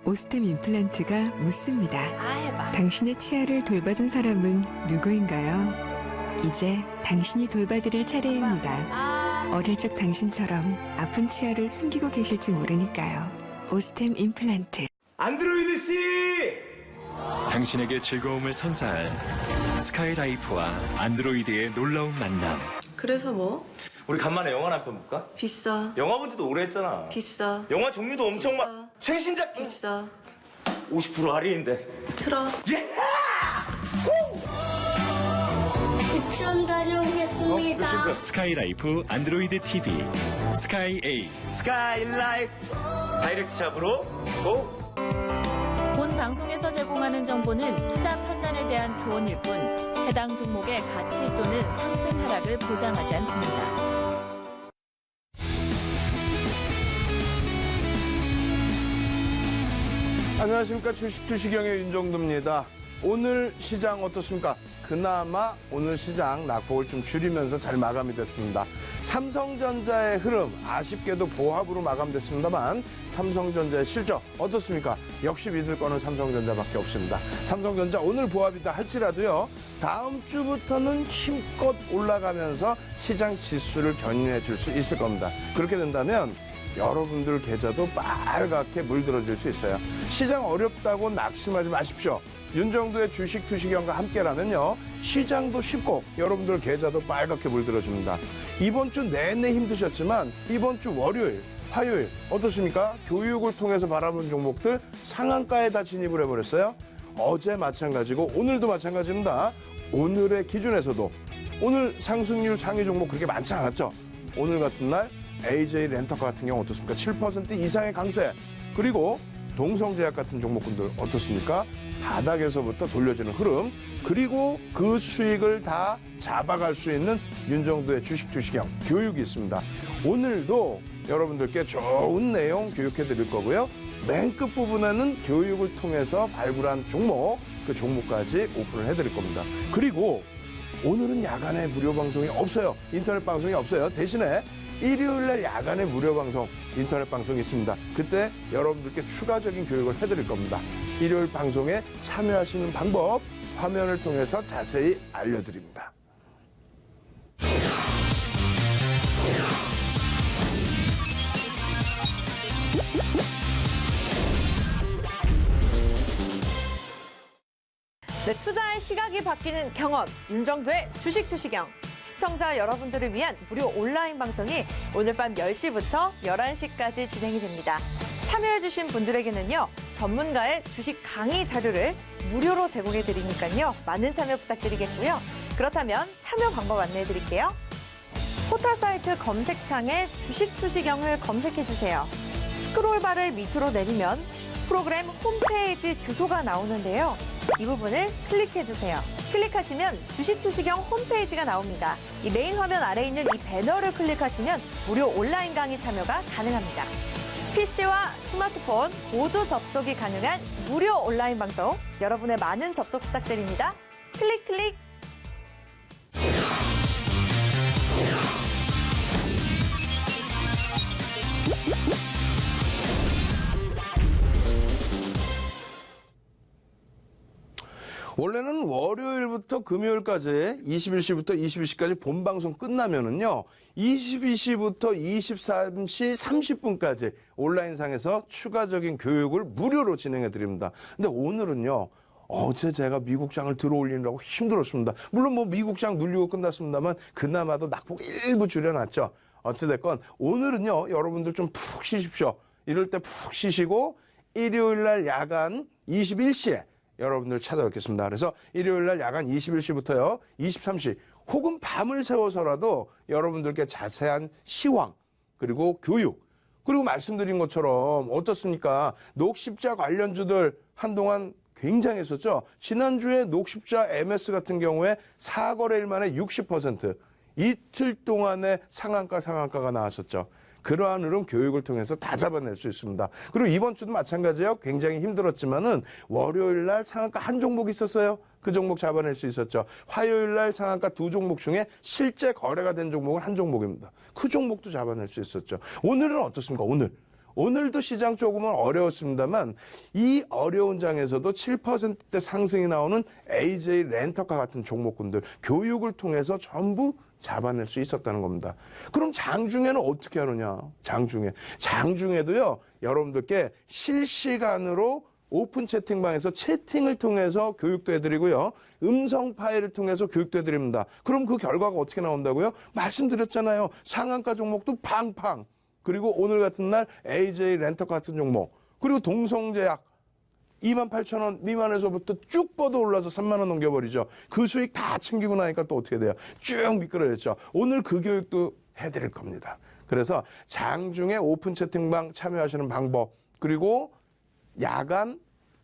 오스템 임플란트가 묻습니다. 해봐. 당신의 치아를 돌봐준 사람은 누구인가요? 이제 당신이 돌봐드릴 차례입니다. 어릴 적 당신처럼 아픈 치아를 숨기고 계실지 모르니까요. 오스템 임플란트. 안드로이드 씨! 당신에게 즐거움을 선사할 스카이라이프와 안드로이드의 놀라운 만남. 그래서 뭐? 우리 간만에 영화나 한 편 볼까? 비싸. 영화 본 지도 오래 했잖아. 비싸. 영화 종류도 엄청 비싸. 최신작 비싸. 50% 할인인데. 틀어. 예! 유치원 다녀오겠습니다. 스카이라이프 안드로이드 TV 스카이 A. 스카이라이프 다이렉트 샵으로 고! 본 방송에서 제공하는 정보는 투자 판단에 대한 조언일 뿐 해당 종목의 가치 또는 상승 하락을 보장하지 않습니다. 안녕하십니까. 주식투시경의 윤정도입니다. 오늘 시장 어떻습니까? 그나마 오늘 시장 낙폭을 좀 줄이면서 잘 마감이 됐습니다. 삼성전자의 흐름 아쉽게도 보합으로 마감됐습니다만 삼성전자의 실적 어떻습니까? 역시 믿을 거는 삼성전자밖에 없습니다. 삼성전자 오늘 보합이다 할지라도요. 다음 주부터는 힘껏 올라가면서 시장 지수를 견인해 줄 수 있을 겁니다. 그렇게 된다면 여러분들 계좌도 빨갛게 물들어질 수 있어요. 시장 어렵다고 낙심하지 마십시오. 윤정도의 주식투시경과 함께라면요. 시장도 쉽고 여러분들 계좌도 빨갛게 물들어줍니다. 이번 주 내내 힘드셨지만 이번 주 월요일, 화요일 어떻습니까? 교육을 통해서 바라본 종목들 상한가에 다 진입을 해버렸어요. 어제 마찬가지고 오늘도 마찬가지입니다. 오늘의 기준에서도 오늘 상승률 상위 종목 그렇게 많지 않았죠. 오늘 같은 날 AJ 렌터카 같은 경우 어떻습니까? 7% 이상의 강세. 그리고 동성제약 같은 종목군들 어떻습니까? 바닥에서부터 돌려지는 흐름. 그리고 그 수익을 다 잡아갈 수 있는 윤정도의 주식투시경 교육이 있습니다. 오늘도 여러분들께 좋은 내용 교육해 드릴 거고요. 맨 끝부분에는 교육을 통해서 발굴한 종목, 그 종목까지 오픈을 해 드릴 겁니다. 그리고 오늘은 야간에 무료 방송이 없어요. 인터넷 방송이 없어요. 대신에 일요일날 야간에 무료 방송, 인터넷 방송이 있습니다. 그때 여러분들께 추가적인 교육을 해드릴 겁니다. 일요일 방송에 참여하시는 방법 화면을 통해서 자세히 알려드립니다. 네, 투자의 시각이 바뀌는 경험, 윤정도의 주식투시경. 시청자 여러분들을 위한 무료 온라인 방송이 오늘 밤 10시부터 11시까지 진행이 됩니다. 참여해주신 분들에게는요, 전문가의 주식 강의 자료를 무료로 제공해 드리니까요, 많은 참여 부탁드리겠고요. 그렇다면 참여 방법 안내해 드릴게요. 포털 사이트 검색창에 주식투시경을 검색해 주세요. 스크롤바를 밑으로 내리면 프로그램 홈페이지 주소가 나오는데요. 이 부분을 클릭해 주세요. 클릭하시면 주식투시경 홈페이지가 나옵니다. 이 메인 화면 아래에 있는 이 배너를 클릭하시면 무료 온라인 강의 참여가 가능합니다. PC와 스마트폰 모두 접속이 가능한 무료 온라인 방송, 여러분의 많은 접속 부탁드립니다. 클릭 클릭. 원래는 월요일부터 금요일까지 21시부터 22시까지 본방송 끝나면은요, 22시부터 23시 30분까지 온라인상에서 추가적인 교육을 무료로 진행해 드립니다. 근데 오늘은요, 어제 제가 미국장을 들어올리느라고 힘들었습니다. 물론 뭐 미국장 눌리고 끝났습니다만 그나마도 낙폭 일부 줄여놨죠. 어찌됐건 오늘은요, 여러분들 좀 푹 쉬십시오. 이럴 때 푹 쉬시고 일요일날 야간 21시에 여러분들 찾아뵙겠습니다. 그래서 일요일날 야간 21시부터요, 23시 혹은 밤을 새워서라도 여러분들께 자세한 시황, 그리고 교육, 그리고 말씀드린 것처럼 어떻습니까? 녹십자 관련주들 한동안 굉장했었죠. 지난주에 녹십자 MS 같은 경우에 4거래일 만에 60%, 이틀 동안의 상한가가 나왔었죠. 그러한 흐름 교육을 통해서 다 잡아낼 수 있습니다. 그리고 이번 주도 마찬가지예요. 굉장히 힘들었지만은 월요일 날 상한가 한 종목 있었어요. 그 종목 잡아낼 수 있었죠. 화요일 날 상한가 두 종목 중에 실제 거래가 된 종목은 한 종목입니다. 그 종목도 잡아낼 수 있었죠. 오늘은 어떻습니까? 오늘도 시장 조금은 어려웠습니다만 이 어려운 장에서도 7%대 상승이 나오는 AJ 렌터카 같은 종목군들 교육을 통해서 전부 잡아낼 수 있었다는 겁니다. 그럼 장중에는 어떻게 하느냐? 장중에도요, 여러분들께 실시간으로 오픈 채팅방에서 채팅을 통해서 교육도 해드리고요. 음성 파일을 통해서 교육도 해드립니다. 그럼 그 결과가 어떻게 나온다고요? 말씀드렸잖아요. 상한가 종목도 팡팡. 그리고 오늘 같은 날 AJ 렌터카 같은 종목. 그리고 동성제약 28,000원 미만에서부터 쭉 뻗어 올라서 3만 원 넘겨버리죠. 그 수익 다 챙기고 나니까 또 어떻게 돼요? 쭉 미끄러졌죠. 오늘 그 교육도 해드릴 겁니다. 그래서 장중에 오픈 채팅방 참여하시는 방법, 그리고 야간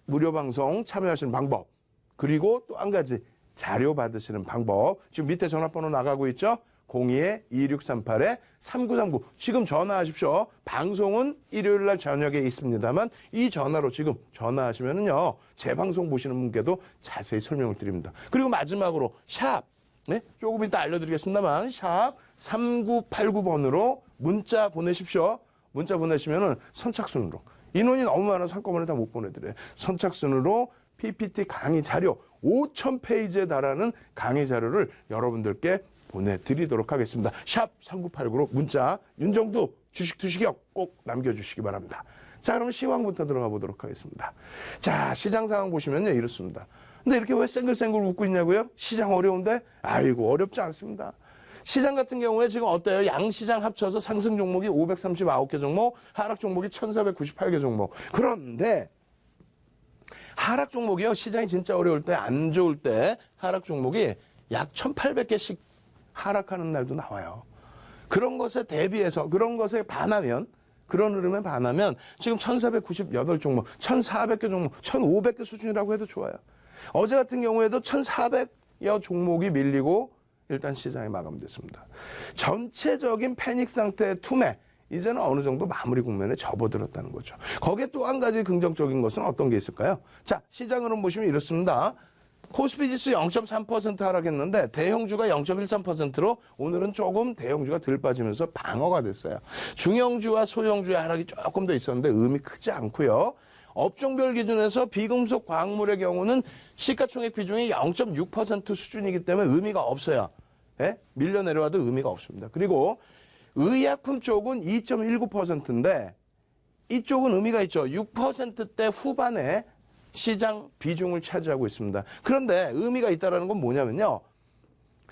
무료 방송 참여하시는 방법, 그리고 또 한 가지 자료 받으시는 방법. 지금 밑에 전화번호 나가고 있죠? 02-2638-3939. 지금 전화하십시오. 방송은 일요일 날 저녁에 있습니다만 이 전화로 지금 전화하시면은요, 제 방송 보시는 분께도 자세히 설명을 드립니다. 그리고 마지막으로 샵, 네? 조금 이따 알려드리겠습니다만 샵 3989번으로 문자 보내십시오. 문자 보내시면은 선착순으로, 인원이 너무 많아서 한꺼번에 다 못 보내드려요. 선착순으로 PPT 강의 자료 5,000페이지에 달하는 강의 자료를 여러분들께 보내드리도록 하겠습니다. 샵 3989로 문자 윤정두 주식 투시경 꼭 남겨주시기 바랍니다. 자, 그러면 시황부터 들어가 보도록 하겠습니다. 자, 시장 상황 보시면요, 이렇습니다. 근데 이렇게 왜 쌩글쌩글 웃고 있냐고요? 시장 어려운데? 아이고, 어렵지 않습니다. 시장 같은 경우에 지금 어때요? 양시장 합쳐서 상승 종목이 539개 종목, 하락 종목이 1,498개 종목. 그런데 하락 종목이요, 시장이 진짜 어려울 때, 안 좋을 때 하락 종목이 약 1,800개씩 하락하는 날도 나와요. 그런 것에 대비해서, 그런 것에 반하면, 그런 흐름에 반하면 지금 1,498 종목, 1,400개 종목, 1,500개 수준이라고 해도 좋아요. 어제 같은 경우에도 1,400여 종목이 밀리고 일단 시장이 마감됐습니다. 전체적인 패닉 상태의 투매, 이제는 어느 정도 마무리 국면에 접어들었다는 거죠. 거기에 또 한 가지 긍정적인 것은 어떤 게 있을까요? 자, 시장 흐름 보시면 이렇습니다. 코스피 지수 0.3% 하락했는데 대형주가 0.13%로 오늘은 조금 대형주가 덜 빠지면서 방어가 됐어요. 중형주와 소형주의 하락이 조금 더 있었는데 의미 크지 않고요. 업종별 기준에서 비금속 광물의 경우는 시가총액 비중이 0.6% 수준이기 때문에 의미가 없어요. 예? 밀려 내려와도 의미가 없습니다. 그리고 의약품 쪽은 2.19%인데 이쪽은 의미가 있죠. 6%대 후반에 시장 비중을 차지하고 있습니다. 그런데 의미가 있다는 건 뭐냐면요.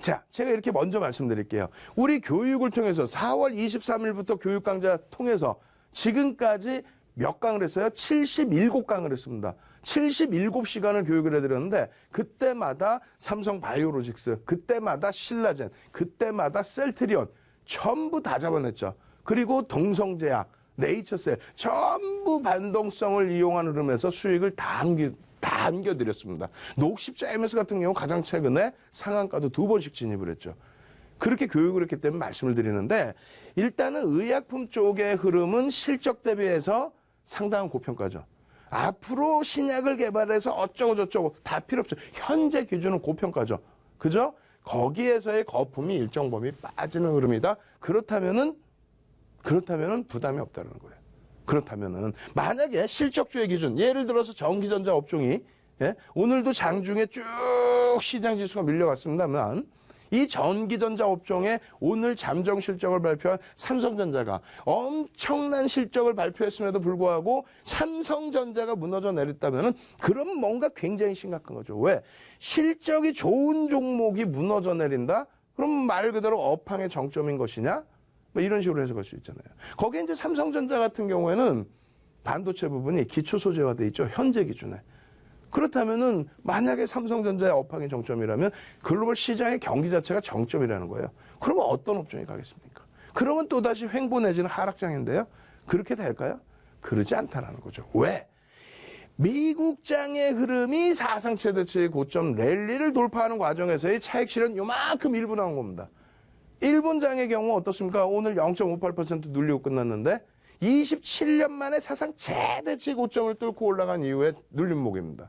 자, 제가 이렇게 먼저 말씀드릴게요. 우리 교육을 통해서 4월 23일부터 교육 강좌 통해서 지금까지 몇 강을 했어요? 77강을 했습니다. 77시간을 교육을 해드렸는데 그때마다 삼성바이오로직스, 그때마다 신라젠, 그때마다 셀트리온 전부 다 잡아냈죠. 그리고 동성제약, 네이처셀 전부 반동성을 이용한 흐름에서 수익을 다 안겨드렸습니다. 녹십자 MS 같은 경우 가장 최근에 상한가도 2번씩 진입을 했죠. 그렇게 교육을 했기 때문에 말씀을 드리는데 일단은 의약품 쪽의 흐름은 실적 대비해서 상당한 고평가죠. 앞으로 신약을 개발해서 어쩌고 저쩌고 다 필요 없어요. 현재 기준은 고평가죠. 그죠? 거기에서의 거품이 일정 범위 빠지는 흐름이다. 그렇다면은 부담이 없다는 거예요. 그렇다면은 만약에 실적주의 기준, 예를 들어서 전기전자 업종이 오늘도 장중에 쭉 시장 지수가 밀려갔습니다만 이 전기전자 업종에 오늘 잠정 실적을 발표한 삼성전자가 엄청난 실적을 발표했음에도 불구하고 삼성전자가 무너져 내렸다면은 그럼 뭔가 굉장히 심각한 거죠. 왜? 실적이 좋은 종목이 무너져 내린다? 그럼 말 그대로 업황의 정점인 것이냐? 뭐 이런 식으로 해석할 수 있잖아요. 거기에 이제 삼성전자 같은 경우에는 반도체 부분이 기초 소재화돼 있죠. 현재 기준에. 그렇다면은 만약에 삼성전자의 업황이 정점이라면 글로벌 시장의 경기 자체가 정점이라는 거예요. 그러면 어떤 업종이 가겠습니까? 그러면 또다시 횡보 내지는 하락장인데요. 그렇게 될까요? 그러지 않다라는 거죠. 왜? 미국장의 흐름이 사상 최대치의 고점 랠리를 돌파하는 과정에서의 차익 실현 요만큼 일부 나온 겁니다. 일본장의 경우 어떻습니까? 오늘 0.58% 눌리고 끝났는데 27년 만에 사상 최대치 고점을 뚫고 올라간 이후에 눌린 목입니다.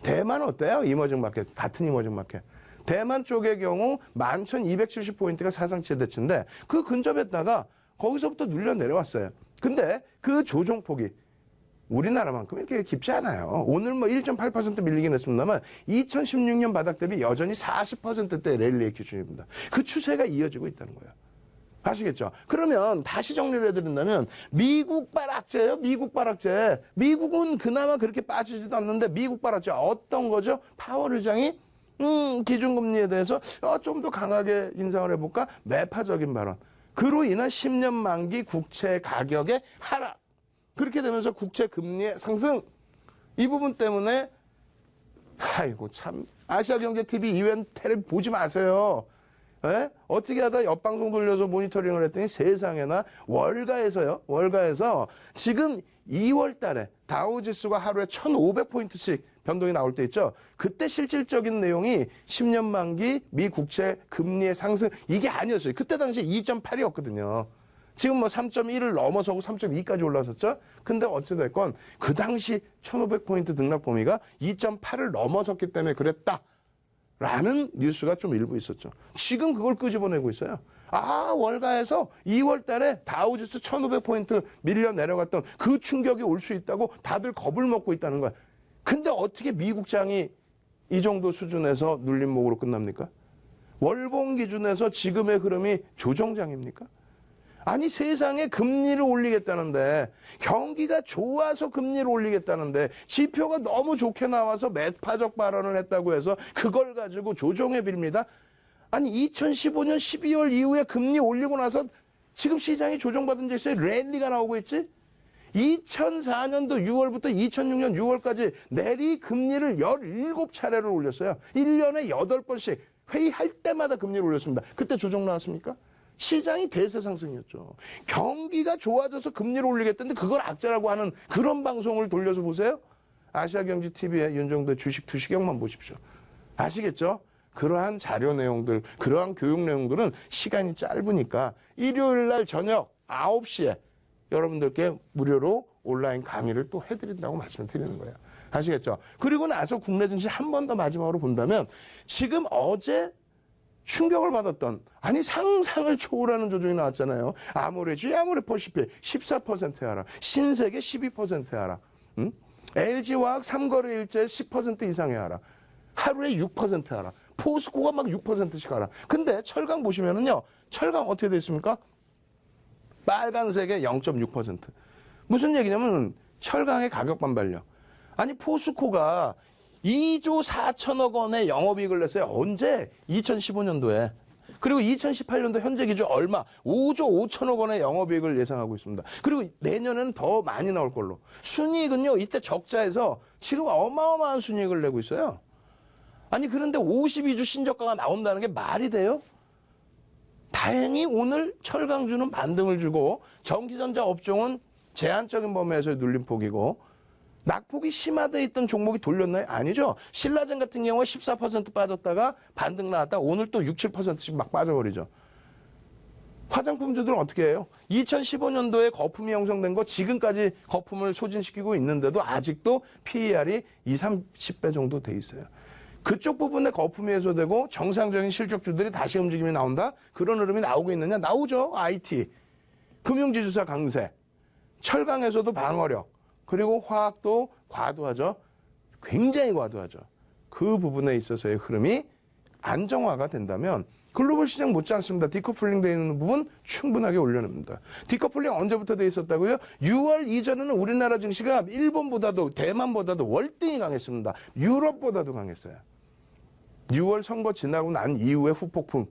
대만은 어때요? 이머징 마켓, 같은 이머징 마켓. 대만 쪽의 경우 11,270포인트가 사상 최대치인데 그 근접했다가 거기서부터 눌려 내려왔어요. 근데 그 조정폭이 우리나라만큼 이렇게 깊지 않아요. 오늘 뭐 1.8% 밀리긴 했습니다만 2016년 바닥 대비 여전히 40%대 랠리의 기준입니다. 그 추세가 이어지고 있다는 거예요. 아시겠죠? 그러면 다시 정리를 해드린다면 미국발 악재예요. 미국발 악재. 미국은 그나마 그렇게 빠지지도 않는데 미국발 악재 어떤 거죠? 파월 의장이 기준금리에 대해서 좀 더 강하게 인상을 해볼까? 매파적인 발언. 그로 인한 10년 만기 국채 가격의 하락. 그렇게 되면서 국채 금리의 상승. 이 부분 때문에 아이고 참 아시아경제TV 이외엔 텔레비 보지 마세요. 에? 어떻게 하다 옆방송 돌려서 모니터링을 했더니 세상에나 월가에서 지금 2월 달에 다우지수가 하루에 1,500포인트씩 변동이 나올 때 있죠. 그때 실질적인 내용이 10년 만기 미 국채 금리의 상승 이게 아니었어요. 그때 당시 2.8이었거든요. 지금 뭐 3.1을 넘어서고 3.2까지 올라섰죠. 근데 어찌됐건 그 당시 1,500포인트 등락 범위가 2.8을 넘어섰기 때문에 그랬다. 라는 뉴스가 좀 일부 있었죠. 지금 그걸 끄집어내고 있어요. 월가에서 2월 달에 다우지수 1,500포인트 밀려 내려갔던 그 충격이 올 수 있다고 다들 겁을 먹고 있다는 거야. 근데 어떻게 미국장이 이 정도 수준에서 눌림목으로 끝납니까? 월봉 기준에서 지금의 흐름이 조정장입니까? 아니 세상에 금리를 올리겠다는데 경기가 좋아서 금리를 올리겠다는데 지표가 너무 좋게 나와서 매파적 발언을 했다고 해서 그걸 가지고 조정에 빕니다. 아니 2015년 12월 이후에 금리 올리고 나서 지금 시장이 조정받은 데 있어요. 랠리가 나오고 있지. 2004년도 6월부터 2006년 6월까지 내리 금리를 17차례를 올렸어요. 1년에 8번씩 회의할 때마다 금리를 올렸습니다. 그때 조정 나왔습니까? 시장이 대세 상승이었죠. 경기가 좋아져서 금리를 올리겠다는데 그걸 악재라고 하는 그런 방송을 돌려서 보세요. 아시아경제TV의 윤정도의 주식 투시경만 보십시오. 아시겠죠? 그러한 자료 내용들, 그러한 교육 내용들은 시간이 짧으니까 일요일 날 저녁 9시에 여러분들께 무료로 온라인 강의를 또 해드린다고 말씀을 드리는 거예요. 아시겠죠? 그리고 나서 국내 증시 한 번 더 마지막으로 본다면 지금 어제 충격을 받았던 아니 상상을 초월하는 조정이 나왔잖아요. 아모레주, 아모레퍼시픽 14% 하락, 신세계 12% 하락, LG화학 3거래일째 10% 이상의 하락, 하루에 6% 하락, 포스코가 막 6%씩 하락. 근데 철강 보시면은요, 철강 어떻게 돼 있습니까? 빨간색에 0.6%. 무슨 얘기냐면 철강의 가격 반발력. 아니 포스코가 2조 4천억 원의 영업이익을 냈어요. 언제? 2015년도에. 그리고 2018년도 현재 기준 얼마? 5조 5천억 원의 영업이익을 예상하고 있습니다. 그리고 내년에는 더 많이 나올 걸로. 순이익은요, 이때 적자에서 지금 어마어마한 순이익을 내고 있어요. 아니, 그런데 52주 신저가가 나온다는 게 말이 돼요? 다행히 오늘 철강주는 반등을 주고 전기전자 업종은 제한적인 범위에서의 눌림폭이고 낙폭이 심화되어 있던 종목이 돌렸나요? 아니죠. 신라젠 같은 경우에 14% 빠졌다가 반등 나왔다 오늘 또 6, 7%씩 막 빠져버리죠. 화장품주들은 어떻게 해요? 2015년도에 거품이 형성된 거 지금까지 거품을 소진시키고 있는데도 아직도 PER이 20, 30배 정도 돼 있어요. 그쪽 부분에 거품이 해소되고 정상적인 실적주들이 다시 움직임이 나온다? 그런 흐름이 나오고 있느냐? 나오죠. IT, 금융지주사 강세, 철강에서도 방어력, 그리고 화학도 과도하죠. 굉장히 과도하죠. 그 부분에 있어서의 흐름이 안정화가 된다면 글로벌 시장 못지 않습니다. 디커플링 되어 있는 부분 충분하게 올려냅니다. 디커플링 언제부터 돼 있었다고요? 6월 이전에는 우리나라 증시가 일본보다도 대만보다도 월등히 강했습니다. 유럽보다도 강했어요. 6월 선거 지나고 난 이후의 후폭풍,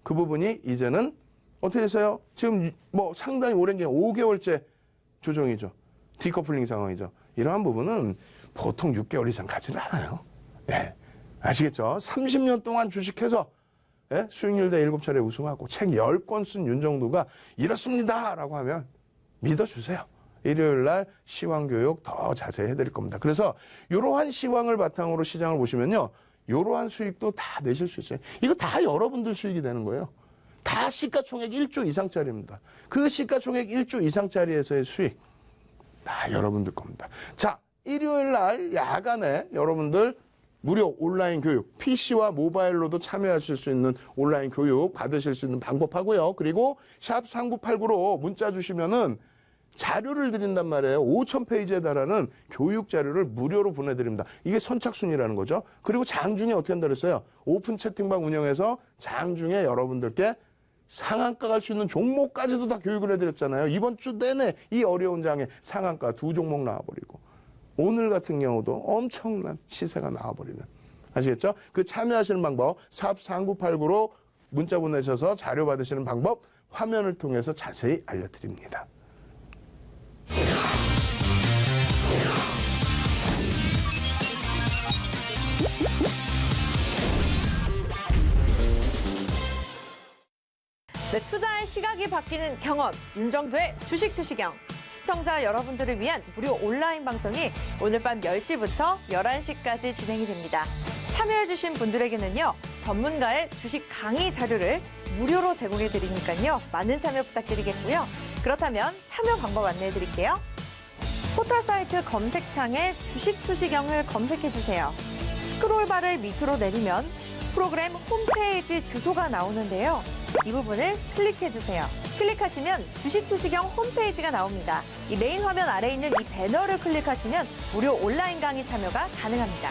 그 부분이 이제는 어떻게 됐어요? 지금 뭐 상당히 오랜 기간 5개월째 조정이죠. 디커플링 상황이죠. 이러한 부분은 보통 6개월 이상 가지를 않아요. 네. 아시겠죠? 30년 동안 주식해서 예? 수익률 대 7차례 우승하고 책 10권 쓴 윤정도가 이렇습니다 라고 하면 믿어주세요. 일요일 날 시황교육 더 자세히 해드릴 겁니다. 그래서 이러한 시황을 바탕으로 시장을 보시면요, 이러한 수익도 다 내실 수 있어요. 이거 다 여러분들 수익이 되는 거예요. 다 시가총액 1조 이상짜리입니다. 그 시가총액 1조 이상짜리에서의 수익 다 여러분들 겁니다. 자, 일요일 날 야간에 여러분들 무료 온라인 교육, PC와 모바일로도 참여하실 수 있는 온라인 교육 받으실 수 있는 방법하고요. 그리고 샵 3989로 문자 주시면은 자료를 드린단 말이에요. 5,000페이지에 달하는 교육 자료를 무료로 보내드립니다. 이게 선착순이라는 거죠. 그리고 장중에 어떻게 한다 그랬어요? 오픈 채팅방 운영해서 장중에 여러분들께 상한가 갈 수 있는 종목까지도 다 교육을 해드렸잖아요. 이번 주 내내 이 어려운 장에 상한가 2종목 나와버리고 오늘 같은 경우도 엄청난 시세가 나와버리는. 아시겠죠? 그 참여하시는 방법 샵 3989로 문자 보내셔서 자료 받으시는 방법 화면을 통해서 자세히 알려드립니다. 네, 투자의 시각이 바뀌는 경험, 윤정도의 주식투시경. 시청자 여러분들을 위한 무료 온라인 방송이 오늘 밤 10시부터 11시까지 진행이 됩니다. 참여해주신 분들에게는요, 전문가의 주식 강의 자료를 무료로 제공해 드리니까요, 많은 참여 부탁드리겠고요. 그렇다면 참여 방법 안내해 드릴게요. 포털 사이트 검색창에 주식투시경을 검색해 주세요. 스크롤바를 밑으로 내리면 프로그램 홈페이지 주소가 나오는데요. 이 부분을 클릭해 주세요. 클릭하시면 주식투시경 홈페이지가 나옵니다. 이 메인 화면 아래에 있는 이 배너를 클릭하시면 무료 온라인 강의 참여가 가능합니다.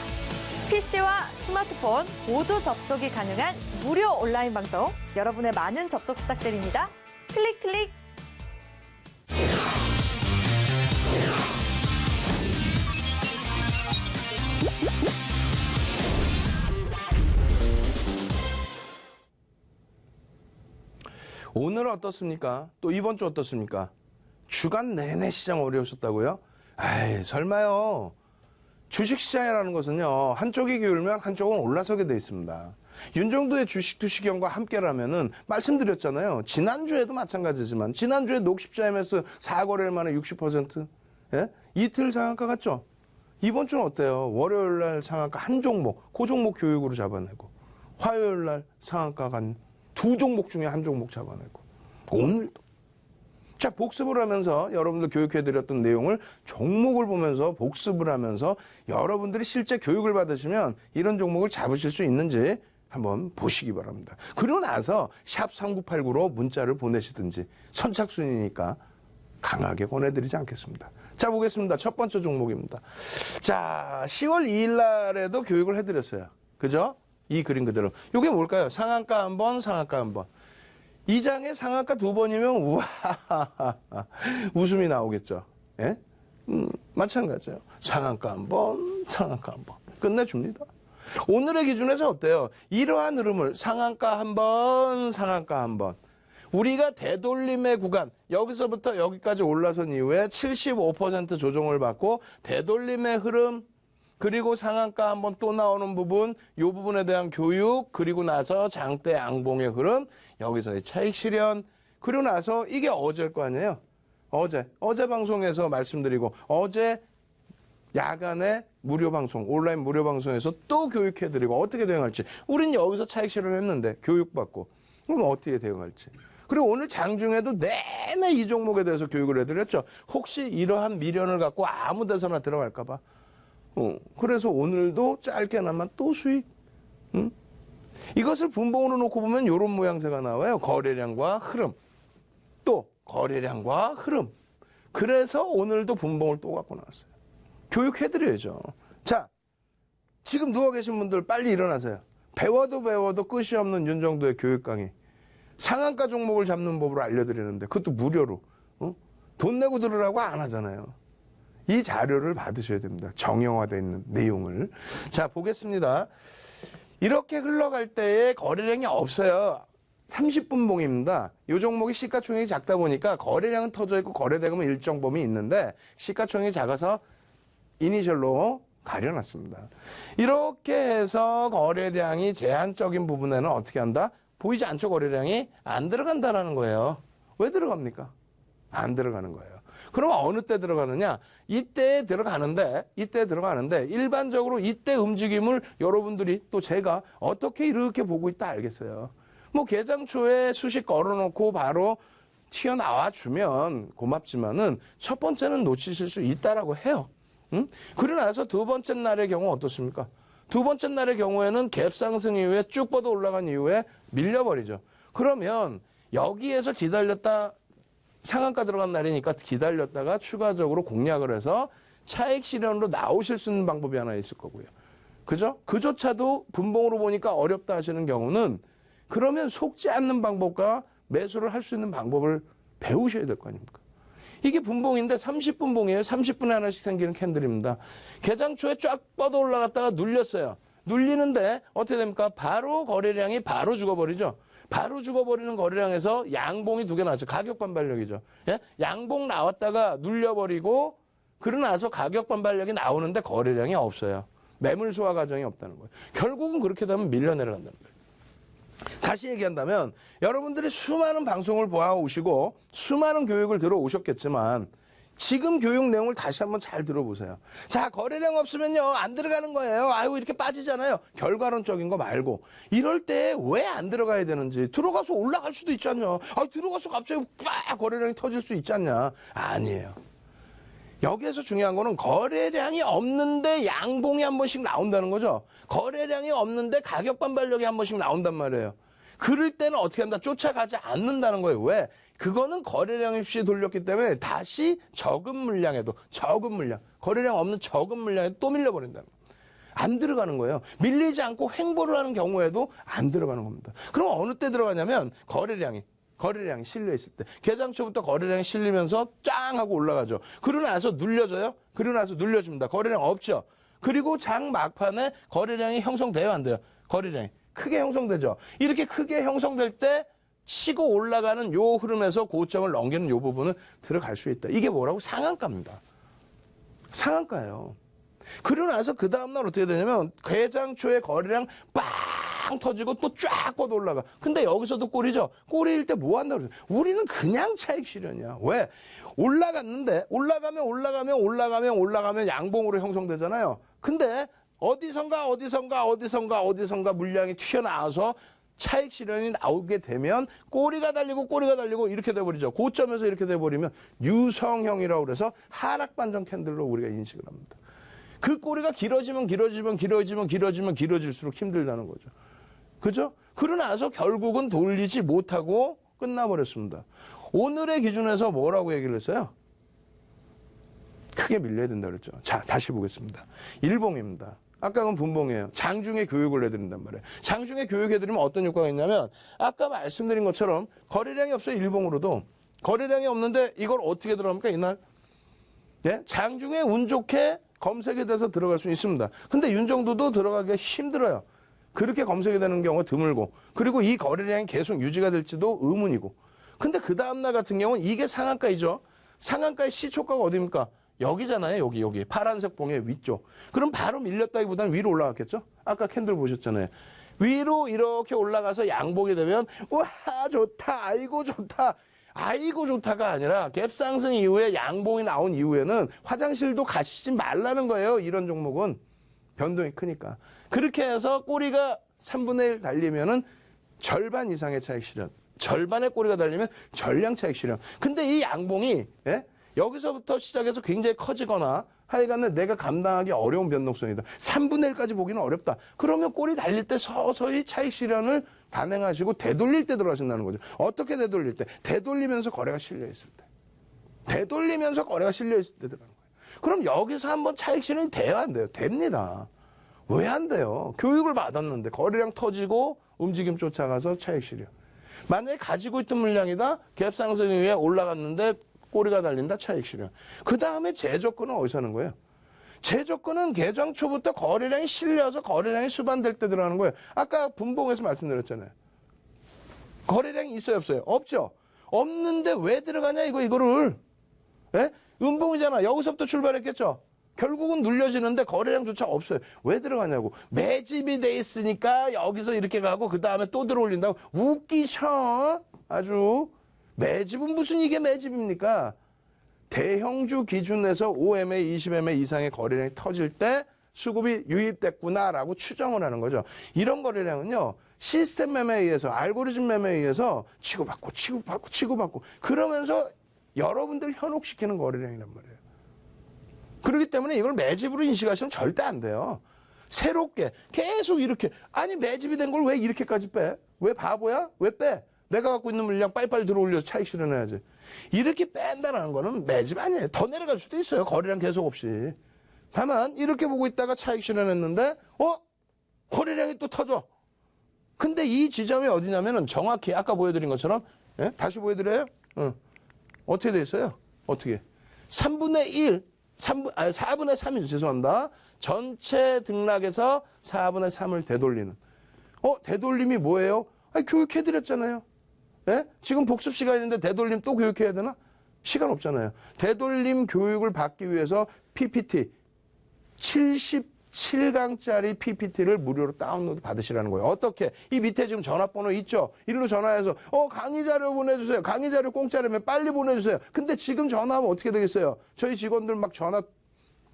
PC와 스마트폰 모두 접속이 가능한 무료 온라인 방송, 여러분의 많은 접속 부탁드립니다. 클릭 클릭. 오늘은 어떻습니까? 또 이번 주 어떻습니까? 주간 내내 시장 어려우셨다고요? 아이, 설마요. 주식시장이라는 것은요, 한쪽이 기울면 한쪽은 올라서게 돼 있습니다. 윤정도의 주식투시경과 함께라면은 말씀드렸잖아요. 지난주에도 마찬가지지만 지난주에 녹십자 MS 4거래일 만에 60%? 예? 이틀 상한가 갔죠? 이번 주는 어때요? 월요일 날 상한가 한 종목, 그 종목 교육으로 잡아내고 화요일 날 상한가 간 두 종목 중에 한 종목 잡아내고 오늘도 자 복습을 하면서 여러분들 교육해드렸던 내용을 종목을 보면서 복습을 하면서 여러분들이 실제 교육을 받으시면 이런 종목을 잡으실 수 있는지 한번 보시기 바랍니다. 그리고 나서 샵 3989로 문자를 보내시든지 선착순이니까 강하게 보내드리지 않겠습니다. 자 보겠습니다. 첫 번째 종목입니다. 자 10월 2일 날에도 교육을 해드렸어요. 그죠? 이 그림 그대로. 이게 뭘까요? 상한가 한 번, 상한가 한 번. 이 장에 상한가 두 번이면 우와 웃음이 나오겠죠. 예? 마찬가지예요. 상한가 한 번, 상한가 한 번. 끝내줍니다. 오늘의 기준에서 어때요? 이러한 흐름을 상한가 한 번, 상한가 한 번. 우리가 되돌림의 구간, 여기서부터 여기까지 올라선 이후에 75% 조정을 받고 되돌림의 흐름, 그리고 상한가 한번 또 나오는 부분, 이 부분에 대한 교육, 그리고 나서 장대 양봉의 흐름, 여기서의 차익 실현, 그리고 나서 이게 어제일 거 아니에요? 어제 방송에서 말씀드리고, 어제 야간에 무료 방송, 온라인 무료 방송에서 또 교육해드리고 어떻게 대응할지. 우린 여기서 차익 실현했는데 교육받고, 그럼 어떻게 대응할지. 그리고 오늘 장중에도 내내 이 종목에 대해서 교육을 해드렸죠. 혹시 이러한 미련을 갖고 아무 데서나 들어갈까 봐. 그래서 오늘도 짧게나마 또 수익. 이것을 분봉으로 놓고 보면 이런 모양새가 나와요. 거래량과 흐름. 또 거래량과 흐름. 그래서 오늘도 분봉을 또 갖고 나왔어요. 교육해드려야죠. 자, 지금 누워 계신 분들 빨리 일어나세요. 배워도 끝이 없는 윤정도의 교육 강의. 상한가 종목을 잡는 법으로 알려드리는데 그것도 무료로. 돈 내고 들으라고 안 하잖아요. 이 자료를 받으셔야 됩니다. 정형화되어 있는 내용을. 자, 보겠습니다. 이렇게 흘러갈 때에 거래량이 없어요. 30분봉입니다. 이 종목이 시가총액이 작다 보니까 거래량은 터져 있고 거래대금은 일정 범위 있는데 시가총액이 작아서 이니셜로 가려놨습니다. 이렇게 해서 거래량이 제한적인 부분에는 어떻게 한다? 보이지 않죠? 거래량이 안 들어간다라는 거예요. 왜 들어갑니까? 안 들어가는 거예요. 그럼 어느 때 들어가느냐? 이때 들어가는데 일반적으로 이때 움직임을 여러분들이 또 제가 어떻게 이렇게 보고 있다 알겠어요. 뭐 개장 초에 수식 걸어놓고 바로 튀어나와 주면 고맙지만은 첫 번째는 놓치실 수 있다라고 해요. 그러고 나서 두 번째 날의 경우 어떻습니까? 두 번째 날의 경우에는 갭 상승 이후에 쭉 뻗어 올라간 이후에 밀려버리죠. 그러면 여기에서 기다렸다 상한가 들어간 날이니까 기다렸다가 추가적으로 공략을 해서 차익 실현으로 나오실 수 있는 방법이 하나 있을 거고요. 그죠? 그조차도 분봉으로 보니까 어렵다 하시는 경우는 그러면 속지 않는 방법과 매수를 할 수 있는 방법을 배우셔야 될 거 아닙니까? 이게 분봉인데 30분봉이에요. 30분에 하나씩 생기는 캔들입니다. 개장 초에 쫙 뻗어 올라갔다가 눌렸어요. 눌리는데 어떻게 됩니까? 바로 거래량이 바로 죽어버리죠. 바로 죽어버리는 거래량에서 양봉이 두 개 나왔어요. 가격 반발력이죠. 예? 양봉 나왔다가 눌려버리고 그러고 나서 가격 반발력이 나오는데 거래량이 없어요. 매물 소화 과정이 없다는 거예요. 결국은 그렇게 되면 밀려 내려간다는 거예요. 다시 얘기한다면 여러분들이 수많은 방송을 보아오시고 수많은 교육을 들어오셨겠지만 지금 교육 내용을 다시 한번 잘 들어보세요. 자, 거래량 없으면요 안 들어가는 거예요. 아유 이렇게 빠지잖아요. 결과론적인 거 말고 이럴 때 왜 안 들어가야 되는지. 들어가서 올라갈 수도 있지 않냐. 아, 들어가서 갑자기 빡 거래량이 터질 수 있지 않냐. 아니에요. 여기에서 중요한 거는 거래량이 없는데 양봉이 한 번씩 나온다는 거죠. 거래량이 없는데 가격 반발력이 한 번씩 나온단 말이에요. 그럴 때는 어떻게 한다? 쫓아가지 않는다는 거예요. 왜? 그거는 거래량 없이 돌렸기 때문에 다시 적은 물량에도 적은 물량, 거래량 없는 적은 물량에 또 밀려버린다는 거예요. 안 들어가는 거예요. 밀리지 않고 횡보를 하는 경우에도 안 들어가는 겁니다. 그럼 어느 때 들어가냐면 거래량이 실려 있을 때. 개장 초부터 거래량이 실리면서 짱 하고 올라가죠. 그러고 나서 눌려져요. 그러고 나서 눌려줍니다. 거래량 없죠. 그리고 장 막판에 거래량이 형성돼요, 안 돼요? 거래량이 크게 형성되죠. 이렇게 크게 형성될 때 치고 올라가는 요 흐름에서 고점을 넘기는 요 부분은 들어갈 수 있다. 이게 뭐라고? 상한가입니다. 상한가예요. 그러고 나서 그 다음날 어떻게 되냐면 개장 초에 거래량 빵 터지고 또 쫙 뻗어 올라가. 근데 여기서도 꼴이죠. 꼴일 때 뭐 한다고 그러죠? 우리는 그냥 차익 실현이야. 왜? 올라갔는데 올라가면 양봉으로 형성되잖아요. 근데 어디선가 물량이 튀어나와서 차익 실현이 나오게 되면 꼬리가 달리고 이렇게 돼버리죠. 고점에서 이렇게 돼버리면 유성형이라고 그래서 하락 반전 캔들로 우리가 인식을 합니다. 그 꼬리가 길어지면 길어질수록 힘들다는 거죠. 그죠? 그러고 나서 결국은 돌리지 못하고 끝나버렸습니다. 오늘의 기준에서 뭐라고 얘기를 했어요? 크게 밀려야 된다 그랬죠. 자, 다시 보겠습니다. 일봉입니다. 아까는 분봉이에요. 장중에 교육을 해드린단 말이에요. 장중에 교육해드리면 어떤 효과가 있냐면 아까 말씀드린 것처럼 거래량이 없어요. 일봉으로도. 거래량이 없는데 이걸 어떻게 들어갑니까? 이날? 네? 장중에 운 좋게 검색이 돼서 들어갈 수 있습니다. 근데 윤정도도 들어가기가 힘들어요. 그렇게 검색이 되는 경우가 드물고 그리고 이 거래량이 계속 유지가 될지도 의문이고 근데 그 다음날 같은 경우는 이게 상한가이죠. 상한가의 시초가가 어디입니까? 여기잖아요. 여기 파란색 봉의 위쪽. 그럼 바로 밀렸다기보다는 위로 올라갔겠죠? 아까 캔들 보셨잖아요. 위로 이렇게 올라가서 양봉이 되면 와 좋다 아이고 좋다가 아니라 갭 상승 이후에 양봉이 나온 이후에는 화장실도 가시지 말라는 거예요. 이런 종목은 변동이 크니까. 그렇게 해서 꼬리가 3분의 1 달리면은 절반 이상의 차익 실현. 절반의 꼬리가 달리면 전량 차익 실현. 근데 이 양봉이 여기서부터 시작해서 굉장히 커지거나 하여간에 내가 감당하기 어려운 변동성이다. 3분의 1까지 보기는 어렵다. 그러면 꼬리 달릴 때 서서히 차익 실현을 단행하시고 되돌릴 때 들어가신다는 거죠. 어떻게 되돌릴 때? 되돌리면서 거래가 실려 있을 때. 되돌리면서 거래가 실려 있을 때 들어가는 거예요. 그럼 여기서 한번 차익 실현이 돼야 안 돼요? 됩니다. 왜 안 돼요? 교육을 받았는데 거래량 터지고 움직임 쫓아가서 차익 실현. 만약에 가지고 있던 물량이다. 갭 상승 이후에 올라갔는데 꼬리가 달린다. 차익 실현. 그 다음에 재조건은 어디서 하는 거예요? 재조건은 개장 초부터 거래량이 실려서 거래량이 수반될 때 들어가는 거예요. 아까 분봉에서 말씀드렸잖아요. 거래량이 있어요, 없어요? 없죠. 없는데 왜 들어가냐 이거를. 예? 음봉이잖아. 여기서부터 출발했겠죠. 결국은 눌려지는데 거래량조차 없어요. 왜 들어가냐고. 매집이 돼 있으니까 여기서 이렇게 가고 그 다음에 또 들어올린다고. 웃기셔. 아주. 매집은 무슨 이게 매집입니까? 대형주 기준에서 5MA, 20MA 이상의 거래량이 터질 때 수급이 유입됐구나라고 추정을 하는 거죠. 이런 거래량은요. 시스템 매매에 의해서 알고리즘 매매에 의해서 치고받고 그러면서 여러분들 현혹시키는 거래량이란 말이에요. 그렇기 때문에 이걸 매집으로 인식하시면 절대 안 돼요. 새롭게 계속 이렇게 아니 매집이 된 걸 왜 이렇게까지 빼? 왜 바보야? 왜 빼? 내가 갖고 있는 물량 빨리빨리 들어올려서 차익 실현해야지. 이렇게 뺀다는 거는 매집 아니에요. 더 내려갈 수도 있어요. 거래량 계속 없이. 다만 이렇게 보고 있다가 차익 실현했는데 거래량이 또 터져. 근데 이 지점이 어디냐면은 정확히 아까 보여드린 것처럼 다시 보여드려요? 어떻게 돼 있어요? 어떻게? 3분의 1, 4분의 3이죠. 죄송합니다. 전체 등락에서 4분의 3을 되돌리는. 되돌림이 뭐예요? 교육해드렸잖아요. 예? 지금 복습 시간인데 되돌림 또 교육해야 되나? 시간 없잖아요. 되돌림 교육을 받기 위해서 PPT 77강짜리 PPT를 무료로 다운로드 받으시라는 거예요. 어떻게? 이 밑에 지금 전화번호 있죠? 이리로 전화해서 강의 자료 보내주세요. 강의 자료 공짜라면 빨리 보내주세요. 근데 지금 전화하면 어떻게 되겠어요? 저희 직원들 막 전화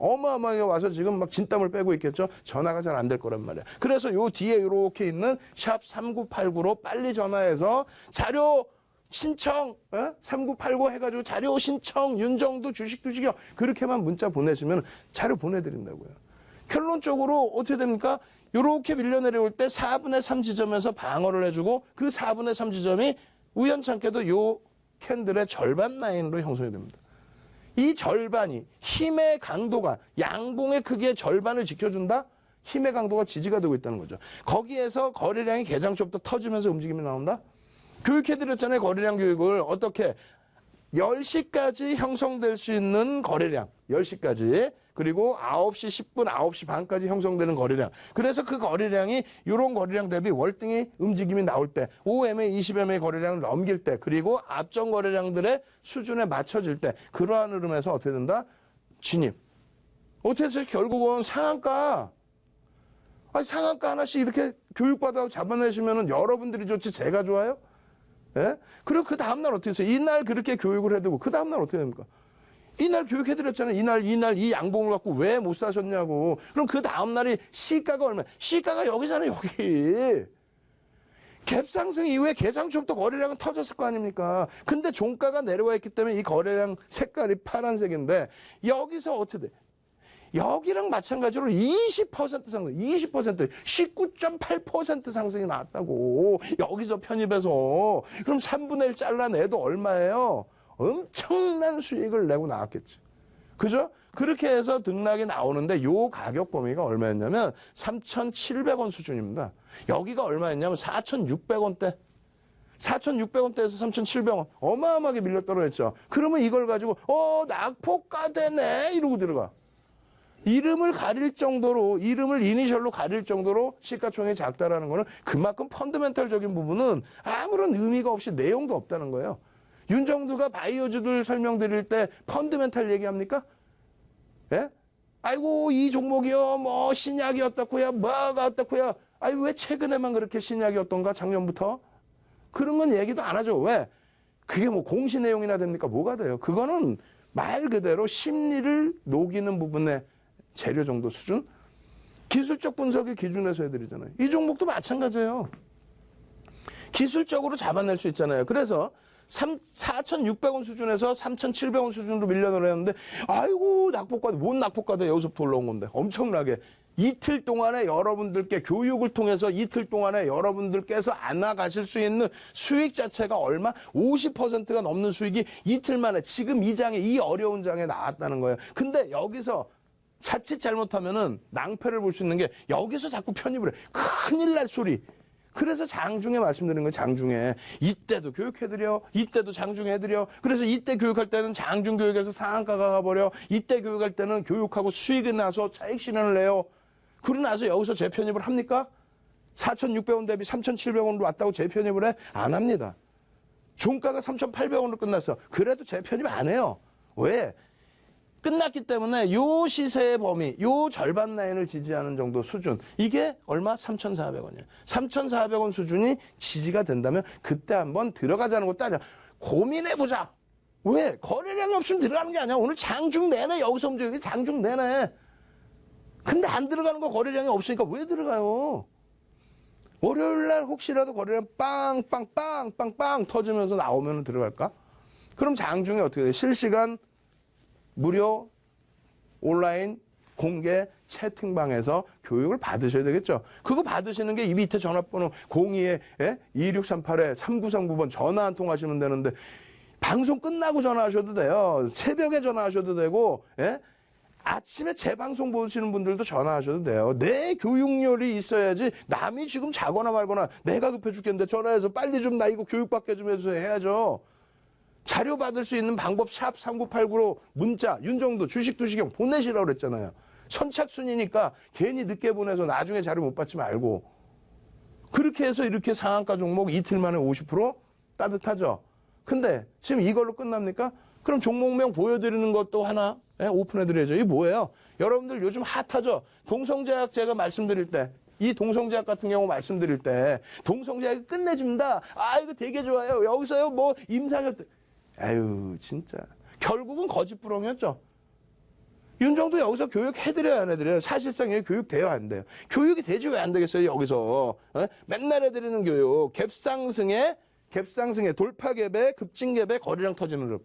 어마어마하게 와서 지금 막 진땀을 빼고 있겠죠? 전화가 잘 안 될 거란 말이에요. 그래서 요 뒤에 이렇게 있는 샵 3989로 빨리 전화해서 자료 신청 3989 해가지고 자료 신청 윤정두 주식 투시경 그렇게만 문자 보내시면 자료 보내드린다고요. 결론적으로 어떻게 됩니까? 요렇게 밀려내려올 때 4분의 3 지점에서 방어를 해주고 그 4분의 3 지점이 우연찮게도 요 캔들의 절반 라인으로 형성이 됩니다. 이 절반이 힘의 강도가 양봉의 크기의 절반을 지켜준다? 힘의 강도가 지지가 되고 있다는 거죠. 거기에서 거래량이 개장초부터 터지면서 움직임이 나온다? 교육해드렸잖아요. 거래량 교육을. 어떻게? 10시까지 형성될 수 있는 거래량. 10시까지. 그리고 9시 10분, 9시 반까지 형성되는 거래량. 그래서 그 거래량이 이런 거래량 대비 월등히 움직임이 나올 때, 5MA, 20MA 거래량을 넘길 때, 그리고 앞전 거래량들의 수준에 맞춰질 때, 그러한 흐름에서 어떻게 된다? 진입. 어떻게 해서 결국은 상한가. 상한가 하나씩 이렇게 교육받아 잡아내시면 여러분들이 좋지 제가 좋아요? 예? 그리고 그 다음날 어떻게 했어요? 이날 그렇게 교육을 해두고 그 다음날 어떻게 됩니까? 이날 교육해드렸잖아요. 이날 이 양봉을 갖고 왜 못 사셨냐고. 그럼 그 다음날이 시가가 얼마야? 시가가 여기잖아요. 여기. 갭상승 이후에 개장초부터 거래량은 터졌을 거 아닙니까? 근데 종가가 내려와 있기 때문에 이 거래량 색깔이 파란색인데 여기서 어떻게 돼? 여기랑 마찬가지로 20% 상승, 20%, 19.8% 상승이 나왔다고. 여기서 편입해서. 그럼 3분의 1 잘라내도 얼마예요? 엄청난 수익을 내고 나왔겠지. 그죠? 그렇게 해서 등락이 나오는데 요 가격 범위가 얼마였냐면 3,700원 수준입니다. 여기가 얼마였냐면 4,600원대. 4,600원대에서 3,700원. 어마어마하게 밀려 떨어졌죠. 그러면 이걸 가지고 낙폭과대네 이러고 들어가. 이름을 가릴 정도로, 이름을 이니셜로 가릴 정도로 시가총액이 작다라는 거는 그만큼 펀더멘탈적인 부분은 아무런 의미가 없이 내용도 없다는 거예요. 윤정두가 바이오주들 설명드릴 때 펀드멘탈 얘기합니까? 예? 아이고 이 종목이요 뭐 신약이 어떻고요 뭐가 어떻고요. 왜 최근에만 그렇게 신약이 어떤가 작년부터? 그런 건 얘기도 안 하죠. 왜? 그게 뭐 공시 내용이나 됩니까? 뭐가 돼요? 그거는 말 그대로 심리를 녹이는 부분의 재료 정도 수준? 기술적 분석의 기준에서 해드리잖아요. 이 종목도 마찬가지예요. 기술적으로 잡아낼 수 있잖아요. 그래서 4,600원 수준에서 3,700원 수준으로 밀려내렸는데 아이고 낙폭과대, 뭔 낙폭과대 여기서부터 올라온 건데 엄청나게 이틀 동안에 여러분들께 교육을 통해서 이틀 동안에 여러분들께서 안 나가실 수 있는 수익 자체가 얼마? 50%가 넘는 수익이 이틀 만에 지금 이 장에 이 어려운 장에 나왔다는 거예요. 근데 여기서 자칫 잘못하면은 낭패를 볼 수 있는 게 여기서 자꾸 편입을 해. 큰일 날 소리. 그래서 장중에 말씀드린 거예요. 장중에. 이때도 교육해드려. 이때도 장중에 해드려. 그래서 이때 교육할 때는 장중 교육에서 상한가가 가버려. 이때 교육할 때는 교육하고 수익이 나서 차익 실현을 내요. 그러고 나서 여기서 재편입을 합니까? 4,600원 대비 3,700원으로 왔다고 재편입을 해? 안 합니다. 종가가 3,800원으로 끝났어. 그래도 재편입 안 해요. 왜? 끝났기 때문에 요 시세의 범위, 요 절반 라인을 지지하는 정도 수준. 이게 얼마? 3,400원이에요. 3,400원 수준이 지지가 된다면 그때 한번 들어가자는 것도 아니야. 고민해보자. 왜? 거래량이 없으면 들어가는 게 아니야. 오늘 장중 내내 여기서 움직이기 장중 내내. 근데 안 들어가는 거 거래량이 없으니까 왜 들어가요? 월요일날 혹시라도 거래량 빵빵빵빵빵 터지면서 나오면 들어갈까? 그럼 장중에 어떻게 돼? 실시간 무료 온라인 공개 채팅방에서 교육을 받으셔야 되겠죠. 그거 받으시는 게 이 밑에 전화번호 02-2638-3939번 전화 한 통 하시면 되는데 방송 끝나고 전화하셔도 돼요. 새벽에 전화하셔도 되고, 예? 아침에 재방송 보시는 분들도 전화하셔도 돼요. 내 교육열이 있어야지 남이 지금 자거나 말거나 내가 급해 죽겠는데 전화해서 빨리 좀 나 이거 교육받게 좀 해서 해야죠. 자료 받을 수 있는 방법 샵 3989로 문자 윤정도 주식투시경 보내시라고 그랬잖아요. 선착순이니까 괜히 늦게 보내서 나중에 자료 못 받지 말고. 그렇게 해서 이렇게 상한가 종목 이틀 만에 50% 따뜻하죠. 근데 지금 이걸로 끝납니까? 그럼 종목명 보여드리는 것도 하나 오픈해드려야죠. 이게 뭐예요? 여러분들 요즘 핫하죠? 동성제약 제가 말씀드릴 때, 이 동성제약 같은 경우 말씀드릴 때, 동성제약이 끝내줍니다. 아, 이거 되게 좋아요. 여기서요, 뭐, 임상혁, 아유, 진짜. 결국은 거짓부렁이었죠. 윤정도 여기서 교육해드려야 안 해드려요? 사실상 여기 교육돼요, 안 돼요? 교육이 되지 왜 안 되겠어요, 여기서? 맨날 해드리는 교육. 갭상승에 돌파갭에 급진갭에 거래량 터지는 흐름.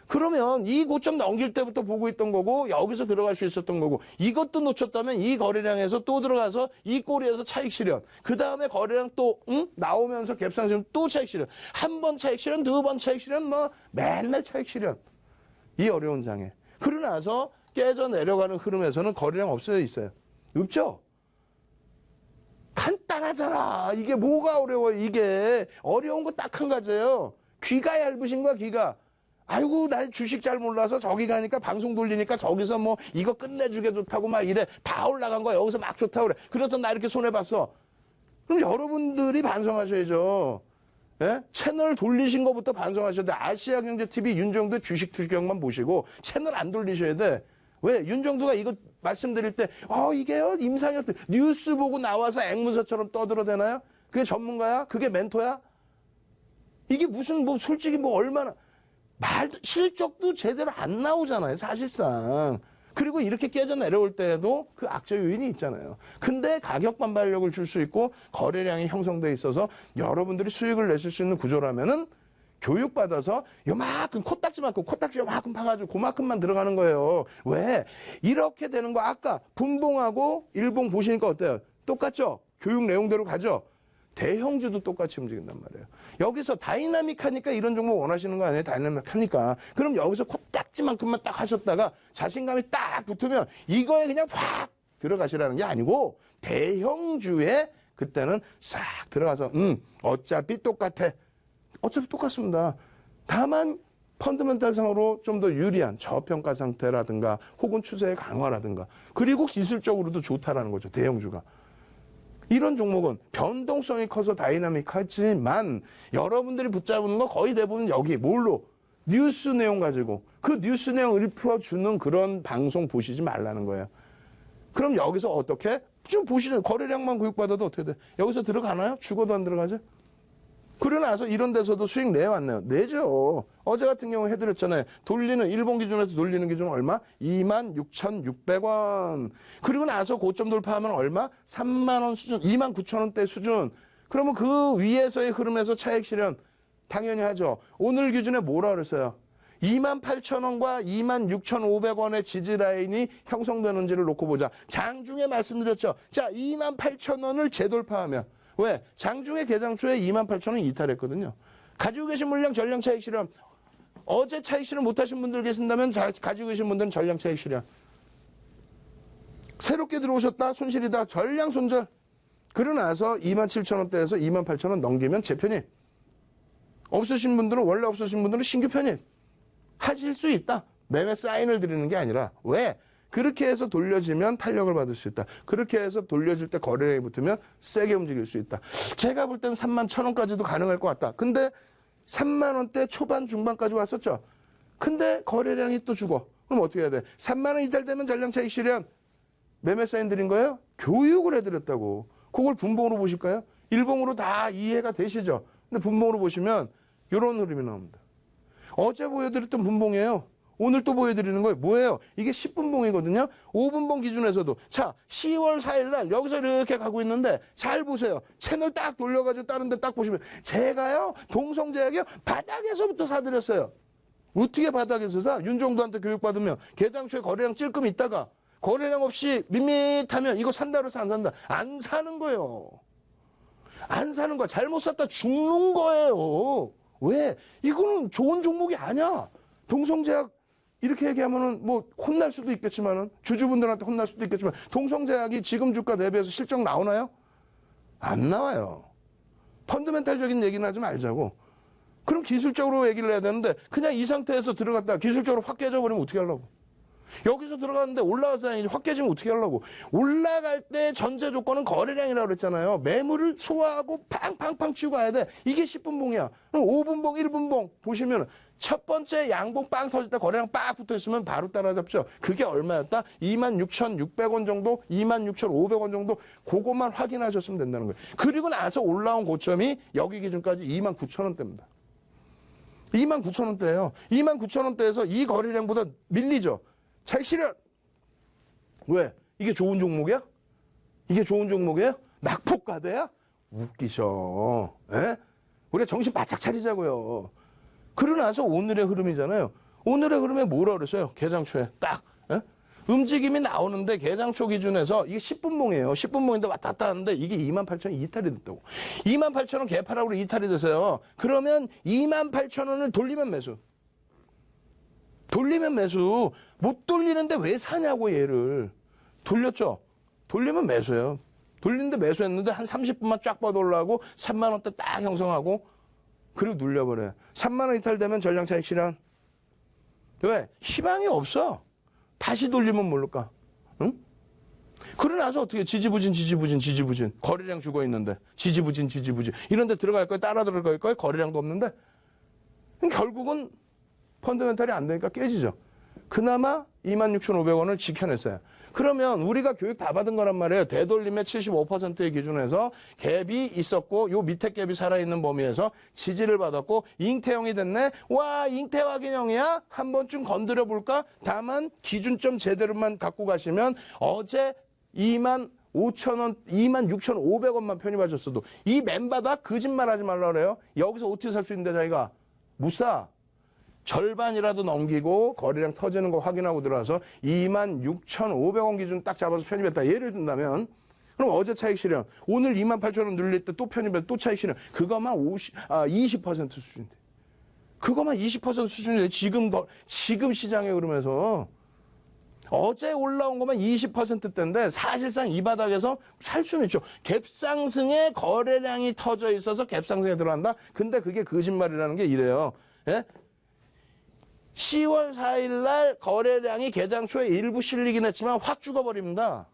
그러면 이 고점 넘길 때부터 보고 있던 거고 여기서 들어갈 수 있었던 거고 이것도 놓쳤다면 이 거래량에서 또 들어가서 이 꼬리에서 차익 실현. 그 다음에 거래량 또 나오면서 갭상승 또 차익 실현. 한 번 차익 실현, 두 번 차익 실현, 뭐 맨날 차익 실현. 이 어려운 장에. 그러고 나서 깨져 내려가는 흐름에서는 거래량 없어져 있어요. 없죠? 간단하잖아. 이게 뭐가 어려워요. 이게 어려운 거 딱 한 가지예요. 귀가 얇으신 거야, 귀가. 아이고, 나 주식 잘 몰라서 저기 가니까 방송 돌리니까 저기서 뭐 이거 끝내주게 좋다고 막 이래. 다 올라간 거야. 여기서 막 좋다고 그래. 그래서 나 이렇게 손해봤어. 그럼 여러분들이 반성하셔야죠. 예? 채널 돌리신 것부터 반성하셔야 돼. 아시아경제TV 윤정도 주식투시경만 보시고 채널 안 돌리셔야 돼. 왜? 윤정도가 이거 말씀드릴 때, 이게요, 임상혁 뉴스 보고 나와서 앵무새처럼 떠들어대나요? 그게 전문가야? 그게 멘토야? 이게 무슨, 뭐, 솔직히 뭐, 얼마나, 실적도 제대로 안 나오잖아요, 사실상. 그리고 이렇게 깨져 내려올 때에도 그 악재 요인이 있잖아요. 근데 가격 반발력을 줄 수 있고, 거래량이 형성돼 있어서 여러분들이 수익을 내실 수 있는 구조라면은, 교육받아서 요만큼 코딱지 요만큼 파가지고 그만큼만 들어가는 거예요. 왜? 이렇게 되는 거 아까 분봉하고 일봉 보시니까 어때요? 똑같죠? 교육 내용대로 가죠? 대형주도 똑같이 움직인단 말이에요. 여기서 다이나믹하니까 이런 종목 원하시는 거 아니에요? 다이나믹하니까. 그럼 여기서 코딱지만큼만 딱 하셨다가 자신감이 딱 붙으면 이거에 그냥 확 들어가시라는 게 아니고 대형주에 그때는 싹 들어가서 어차피 똑같아. 어차피 똑같습니다. 다만 펀더멘탈상으로 좀 더 유리한 저평가 상태라든가 혹은 추세의 강화라든가 그리고 기술적으로도 좋다라는 거죠. 대형주가. 이런 종목은 변동성이 커서 다이나믹하지만 여러분들이 붙잡는 거 거의 대부분 여기 뭘로? 뉴스 내용 가지고 그 뉴스 내용을 풀어주는 그런 방송 보시지 말라는 거예요. 그럼 여기서 어떻게? 좀 보시는 거래량만 교육받아도 어떻게 돼? 여기서 들어가나요? 죽어도 안 들어가죠? 그러고 나서 이런 데서도 수익 내요, 안 내요? 내죠. 어제 같은 경우 해드렸잖아요. 돌리는, 일본 기준에서 돌리는 기준 얼마? 26,600원. 그리고 나서 고점 돌파하면 얼마? 3만원 수준, 29,000원대 수준. 그러면 그 위에서의 흐름에서 차익 실현 당연히 하죠. 오늘 기준에 뭐라 그랬어요? 28,000원과 26,500원의 지지 라인이 형성되는지를 놓고 보자. 장중에 말씀드렸죠. 자, 28,000원을 재돌파하면 왜? 장중에 개장 초에 28,000원 이탈했거든요. 가지고 계신 물량 전량 차익 실현. 어제 차익 실현 못하신 분들 계신다면 가지고 계신 분들은 전량 차익 실현. 새롭게 들어오셨다 손실이다 전량 손절. 그러고 나서 27,000원대에서 28,000원 넘기면 재편입. 없으신 분들은 원래 없으신 분들은 신규 편입. 하실 수 있다. 매매 사인을 드리는 게 아니라 왜? 그렇게 해서 돌려지면 탄력을 받을 수 있다. 그렇게 해서 돌려질 때 거래량이 붙으면 세게 움직일 수 있다. 제가 볼 때는 31,000원까지도 가능할 것 같다. 근데 3만원대 초반 중반까지 왔었죠. 근데 거래량이 또 죽어. 그럼 어떻게 해야 돼? 3만원 이탈되면 전량 차익 실현. 매매 사인 드린 거예요? 교육을 해드렸다고. 그걸 분봉으로 보실까요? 일봉으로 다 이해가 되시죠? 근데 분봉으로 보시면 이런 흐름이 나옵니다. 어제 보여드렸던 분봉이에요. 오늘 또 보여드리는 거예요. 뭐예요? 이게 10분봉이거든요. 5분봉 기준에서도. 자, 10월 4일 날 여기서 이렇게 가고 있는데 잘 보세요. 채널 딱 돌려가지고 다른 데 딱 보시면 제가요. 동성제약이요. 바닥에서부터 사드렸어요. 어떻게 바닥에서 사? 윤정도한테 교육받으면 개장 초에 거래량 찔끔 있다가 거래량 없이 밋밋하면 이거 산다 그래서 안 산다. 안 사는 거예요. 안 사는 거야. 잘못 샀다 죽는 거예요. 왜? 이거는 좋은 종목이 아니야. 동성제약 이렇게 얘기하면은 뭐 혼날 수도 있겠지만은 주주분들한테 혼날 수도 있겠지만 동성제약이 지금 주가 대비해서 실적 나오나요? 안 나와요. 펀더멘탈적인 얘기는 하지 말자고. 그럼 기술적으로 얘기를 해야 되는데 그냥 이 상태에서 들어갔다가 기술적으로 확 깨져버리면 어떻게 하려고? 여기서 들어갔는데 올라가서 다니지 확 깨지면 어떻게 하려고? 올라갈 때 전제 조건은 거래량이라고 그랬잖아요. 매물을 소화하고 팡팡팡 치고 가야 돼. 이게 10분봉이야. 그럼 5분봉, 1분봉 보시면 첫 번째 양봉 빵 터질 때 거래량 빡 붙어 있으면 바로 따라잡죠. 그게 얼마였다? 26,600원 정도, 26,500원 정도 그것만 확인하셨으면 된다는 거예요. 그리고 나서 올라온 고점이 여기 기준까지 29,000원대입니다. 29,000원대예요. 29,000원대에서 이 거래량보다 밀리죠. 차익 실현. 왜? 이게 좋은 종목이야? 이게 좋은 종목이에요? 낙폭과대야? 웃기셔. 에? 우리가 정신 바짝 차리자고요. 그러고 나서 오늘의 흐름이잖아요. 오늘의 흐름에 뭐라 그랬어요? 개장초에 딱. 에? 움직임이 나오는데 개장초 기준에서 이게 10분봉이에요. 10분봉인데 왔다 갔다 하는데 이게 28,000원이 이탈이 됐다고. 28,000원 개파락으로 이탈이 됐어요. 그러면 28,000원을 돌리면 매수. 돌리면 매수. 못 돌리는데 왜 사냐고 얘를. 돌렸죠? 돌리면 매수예요. 돌리는데 매수했는데 한 30분만 쫙 뻗어 올라가고 3만 원대 딱 형성하고 그리고 눌려버려요. 3만 원 이탈되면 전량 차익 실현. 왜? 희망이 없어. 다시 돌리면 모를까? 응? 그러고 나서 어떻게 지지부진 거래량 죽어 있는데 지지부진 이런 데 들어갈 거예요? 따라 들어갈 거예요? 거래량도 없는데 결국은 펀더멘탈이 안 되니까 깨지죠. 그나마 26,500원을 지켜냈어요. 그러면 우리가 교육 다 받은 거란 말이에요. 되돌림의 75%의 기준에서 갭이 있었고 요 밑에 갭이 살아있는 범위에서 지지를 받았고 잉태형이 됐네. 와 잉태 확인형이야? 한 번쯤 건드려 볼까? 다만 기준점 제대로만 갖고 가시면 어제 25,000원, 26,500원만 편입하셨어도 이 맨바닥 거짓말하지 말라 그래요. 여기서 어떻게 살 수 있는데 자기가 못 사. 절반이라도 넘기고 거래량 터지는 거 확인하고 들어와서 26,500원 기준 딱 잡아서 편입했다. 예를 든다면 그럼 어제 차익 실현 오늘 28,000원 눌릴 때 또 편입해 또 차익 실현 그거만 20% 수준인데 그거만 20% 수준인데 지금 시장에 그러면서 어제 올라온 것만 20%대인데 사실상 이 바닥에서 살 수는 있죠. 갭상승에 거래량이 터져 있어서 갭상승에 들어간다. 근데 그게 거짓말이라는 게 이래요. 예? 10월 4일 날 거래량이 개장 초에 일부 실리긴 했지만 확 죽어버립니다.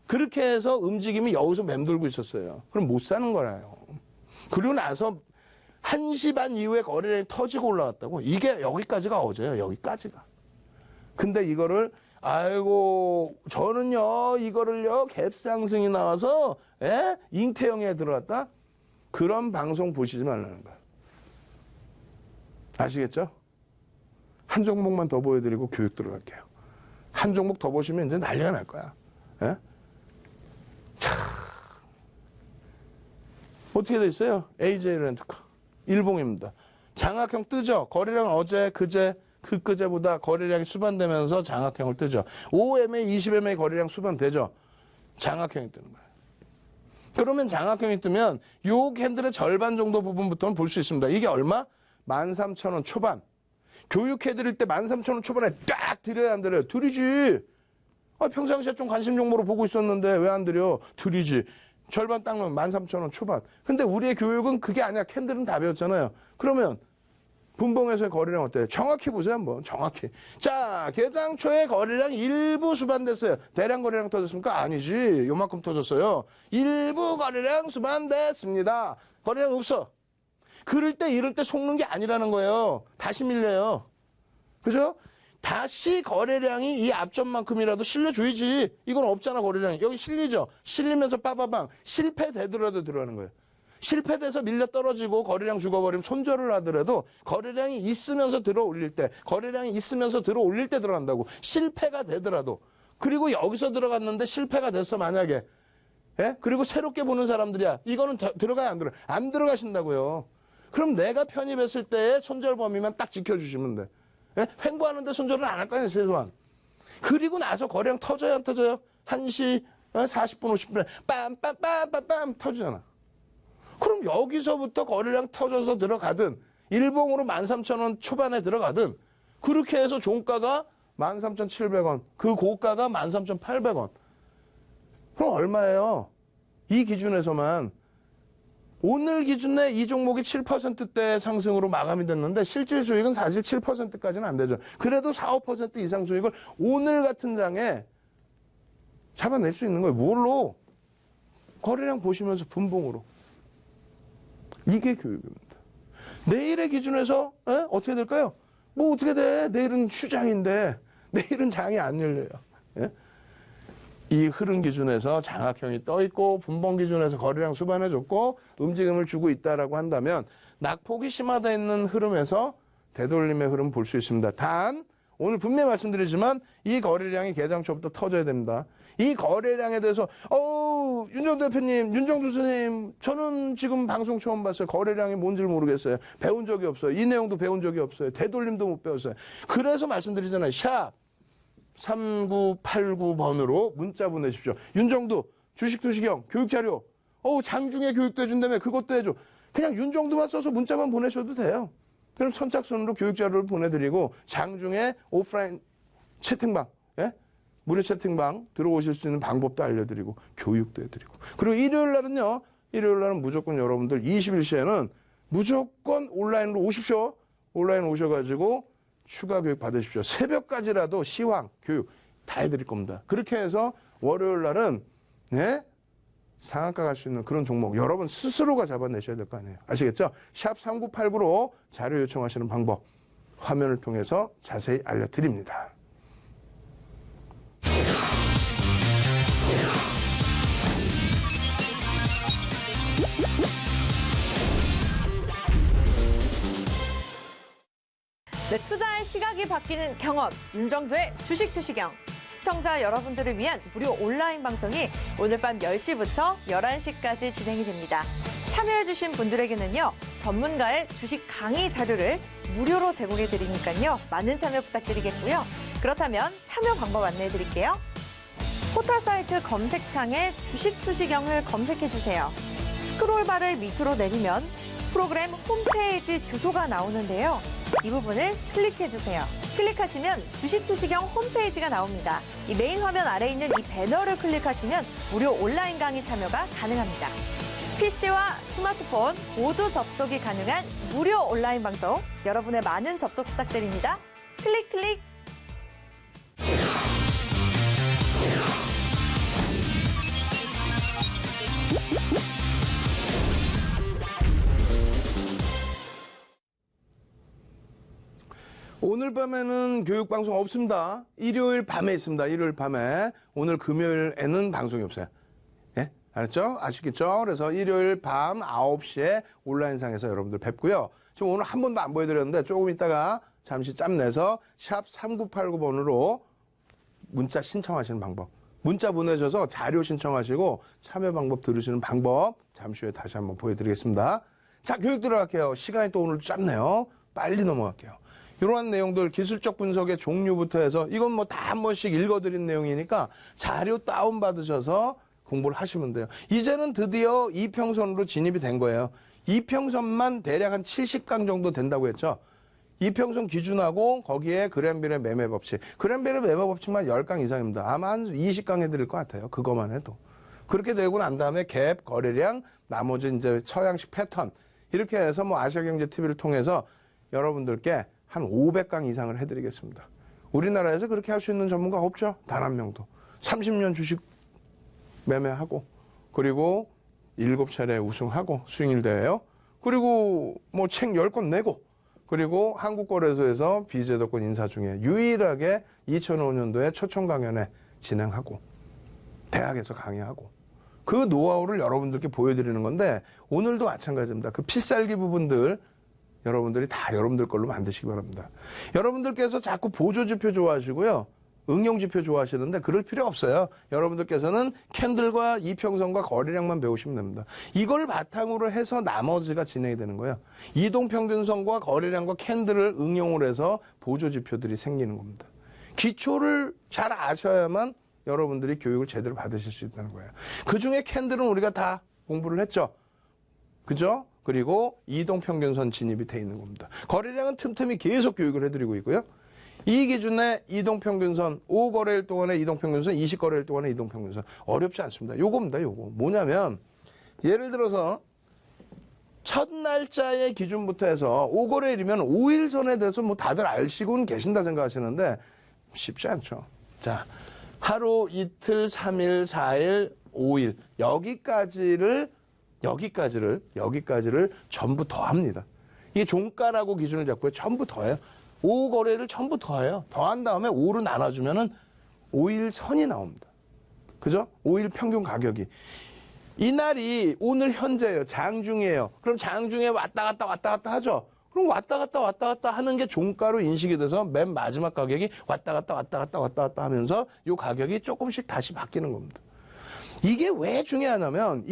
그렇게 해서 움직임이 여기서 맴돌고 있었어요. 그럼 못 사는 거라요. 그리고 나서 1시 반 이후에 거래량이 터지고 올라왔다고. 이게 여기까지가 어제예요. 여기까지가. 근데 이거를 아이고 저는요 이거를요 갭상승이 나와서 잉태형에 들어갔다. 그런 방송 보시지 말라는 거예요. 아시겠죠? 한 종목만 더 보여드리고 교육 들어갈게요. 한 종목 더 보시면 이제 난리가 날 거야. 예? 참. 어떻게 돼 있어요? AJ 렌트카. 일봉입니다. 장악형 뜨죠? 거래량 어제, 그제, 그제보다 거래량이 수반되면서 장악형을 뜨죠. 5MA, 20MA 거래량 수반되죠? 장악형이 뜨는 거예요. 그러면 장악형이 뜨면 요 캔들의 절반 정도 부분부터는 볼 수 있습니다. 이게 얼마? 13,000원 초반. 교육해드릴 때 13,000원 초반에 딱 드려야 안 드려요? 드리지. 평상시에 좀 관심 종목으로 보고 있었는데 왜 안 드려? 드리지. 절반 딱 넣으면 13,000원 초반. 근데 우리의 교육은 그게 아니야. 캔들은 다 배웠잖아요. 그러면 분봉에서의 거래량 어때요? 정확히 보세요 한번. 정확히. 자, 개장 초에 거래량 일부 수반됐어요. 대량 거래량 터졌습니까? 아니지. 요만큼 터졌어요. 일부 거래량 수반됐습니다. 거래량 없어. 그럴 때 이럴 때 속는 게 아니라는 거예요. 다시 밀려요. 그죠? 다시 거래량이 이 앞전만큼이라도 실려줘야지. 이건 없잖아 거래량이. 여기 실리죠. 실리면서 빠바방. 실패되더라도 들어가는 거예요. 실패돼서 밀려 떨어지고 거래량 죽어버리면 손절을 하더라도 거래량이 있으면서 들어 올릴 때 거래량이 있으면서 들어 올릴 때 들어간다고. 실패가 되더라도. 그리고 여기서 들어갔는데 실패가 됐어 만약에. 예? 그리고 새롭게 보는 사람들이야. 이거는 들어가야 안 들어가. 안 들어가신다고요. 그럼 내가 편입했을 때의 손절 범위만 딱 지켜주시면 돼. 예? 횡보하는데 손절은 안 할 거 아니에요, 최소한. 그리고 나서 거래량 터져요, 안 터져요? 1시 40분, 50분에 빰빰빰빰빰 터지잖아. 그럼 여기서부터 거래량 터져서 들어가든 일봉으로 13,000원 초반에 들어가든 그렇게 해서 종가가 13,700원, 그 고가가 13,800원. 그럼 얼마예요? 이 기준에서만 오늘 기준에 이 종목이 7%대 상승으로 마감이 됐는데 실질 수익은 사실 7%까지는 안 되죠. 그래도 4, 5% 이상 수익을 오늘 같은 장에 잡아낼 수 있는 거예요. 뭘로? 거래량 보시면서 분봉으로. 이게 교육입니다. 내일의 기준에서 어떻게 될까요? 뭐 어떻게 돼? 내일은 휴장인데 내일은 장이 안 열려요. 예? 이 흐름 기준에서 장악형이 떠 있고 분봉 기준에서 거래량 수반해줬고 움직임을 주고 있다라고 한다면 낙폭이 심화되어 있는 흐름에서 되돌림의 흐름 볼 수 있습니다. 단 오늘 분명히 말씀드리지만 이 거래량이 개장 초부터 터져야 됩니다. 이 거래량에 대해서 윤정두 대표님, 윤정두 선생님, 저는 지금 방송 처음 봤어요. 거래량이 뭔지를 모르겠어요. 배운 적이 없어요. 이 내용도 배운 적이 없어요. 되돌림도 못 배웠어요. 그래서 말씀드리잖아요. 샵 3989번으로 문자 보내십시오. 윤정두 주식투시경 교육자료 장중에 교육도 해준다며 그것도 해줘. 그냥 윤정두만 써서 문자만 보내셔도 돼요. 그럼 선착순으로 교육자료를 보내드리고 장중에 오프라인 채팅방 무료 채팅방 들어오실 수 있는 방법도 알려드리고 교육도 해드리고 그리고 일요일 날은 무조건 여러분들 21시에는 무조건 온라인으로 오십시오. 온라인 오셔가지고 추가 교육 받으십시오. 새벽까지라도 시황, 교육 다 해드릴 겁니다. 그렇게 해서 월요일 날은 상한가 갈 수 있는 그런 종목 여러분 스스로가 잡아내셔야 될 거 아니에요. 아시겠죠? 샵 3989로 자료 요청하시는 방법 화면을 통해서 자세히 알려드립니다. 네, 투자의 시각이 바뀌는 경험, 윤정두의 주식투시경. 시청자 여러분들을 위한 무료 온라인 방송이 오늘 밤 10시부터 11시까지 진행이 됩니다. 참여해주신 분들에게는요, 전문가의 주식 강의 자료를 무료로 제공해드리니까요, 많은 참여 부탁드리겠고요. 그렇다면 참여 방법 안내해드릴게요. 포털 사이트 검색창에 주식투시경을 검색해주세요. 스크롤바를 밑으로 내리면 프로그램 홈페이지 주소가 나오는데요. 이 부분을 클릭해주세요. 클릭하시면 주식투시경 홈페이지가 나옵니다. 이 메인 화면 아래에 있는 이 배너를 클릭하시면 무료 온라인 강의 참여가 가능합니다. PC와 스마트폰 모두 접속이 가능한 무료 온라인 방송, 여러분의 많은 접속 부탁드립니다. 클릭! 오늘 밤에는 교육방송 없습니다. 일요일 밤에 있습니다. 일요일 밤에. 오늘 금요일에는 방송이 없어요. 예? 알았죠? 아시겠죠? 그래서 일요일 밤 9시에 온라인상에서 여러분들 뵙고요. 지금 오늘 한 번도 안 보여드렸는데 조금 있다가 잠시 짬 내서 샵 3989번으로 문자 신청하시는 방법. 문자 보내셔서 자료 신청하시고 참여 방법 들으시는 방법 잠시 후에 다시 한번 보여드리겠습니다. 자, 교육 들어갈게요. 시간이 또 오늘 짧네요. 빨리 넘어갈게요. 이러한 내용들 기술적 분석의 종류부터 해서 이건 뭐 다 한 번씩 읽어드린 내용이니까 자료 다운받으셔서 공부를 하시면 돼요. 이제는 드디어 이평선으로 진입이 된 거예요. 이평선만 대략 한 70강 정도 된다고 했죠. 이평선 기준하고 거기에 그랜빌의 매매 법칙. 그랜빌의 매매 법칙만 10강 이상입니다. 아마 한 20강 해드릴 것 같아요. 그것만 해도. 그렇게 되고 난 다음에 갭, 거래량, 나머지 이제 서양식 패턴. 이렇게 해서 뭐 아시아경제TV를 통해서 여러분들께 한 500강 이상을 해드리겠습니다. 우리나라에서 그렇게 할 수 있는 전문가 없죠? 단 한 명도. 30년 주식 매매하고 그리고 7차례 우승하고 수익률 대회요. 그리고 뭐 책 10권 내고 그리고 한국거래소에서 비제도권 인사 중에 유일하게 2005년도에 초청 강연회 진행하고 대학에서 강의하고 그 노하우를 여러분들께 보여드리는 건데 오늘도 마찬가지입니다. 그 필살기 부분들 여러분들이 다 여러분들 걸로 만드시기 바랍니다. 여러분들께서 자꾸 보조지표 좋아하시고요. 응용지표 좋아하시는데 그럴 필요 없어요. 여러분들께서는 캔들과 이평선과 거래량만 배우시면 됩니다. 이걸 바탕으로 해서 나머지가 진행이 되는 거예요. 이동평균선과 거래량과 캔들을 응용을 해서 보조지표들이 생기는 겁니다. 기초를 잘 아셔야만 여러분들이 교육을 제대로 받으실 수 있다는 거예요. 그중에 캔들은 우리가 다 공부를 했죠. 그죠? 그리고 이동평균선 진입이 돼 있는 겁니다. 거래량은 틈틈이 계속 교육을 해드리고 있고요. 이 기준에 이동평균선, 5거래일 동안의 이동평균선, 20거래일 동안의 이동평균선. 어렵지 않습니다. 요겁니다, 요거. 뭐냐면, 예를 들어서, 첫 날짜의 기준부터 해서 5거래일이면 5일선에 대해서 뭐 다들 알시고는 계신다 생각하시는데, 쉽지 않죠. 자, 하루, 이틀, 3일, 4일, 5일. 여기까지를 전부 더합니다. 이게 종가라고 기준을 잡고요. 전부 더해요. 5거래를 전부 더해요. 더한 다음에 5로 나눠주면은 5일 선이 나옵니다. 그죠? 5일 평균 가격이. 이날이 오늘 현재예요. 장중이에요. 그럼 장중에 왔다 갔다 하죠. 그럼 왔다 갔다 하는 게 종가로 인식이 돼서 맨 마지막 가격이 왔다 갔다 하면서 이 가격이 조금씩 다시 바뀌는 겁니다. 이게 왜 중요하냐면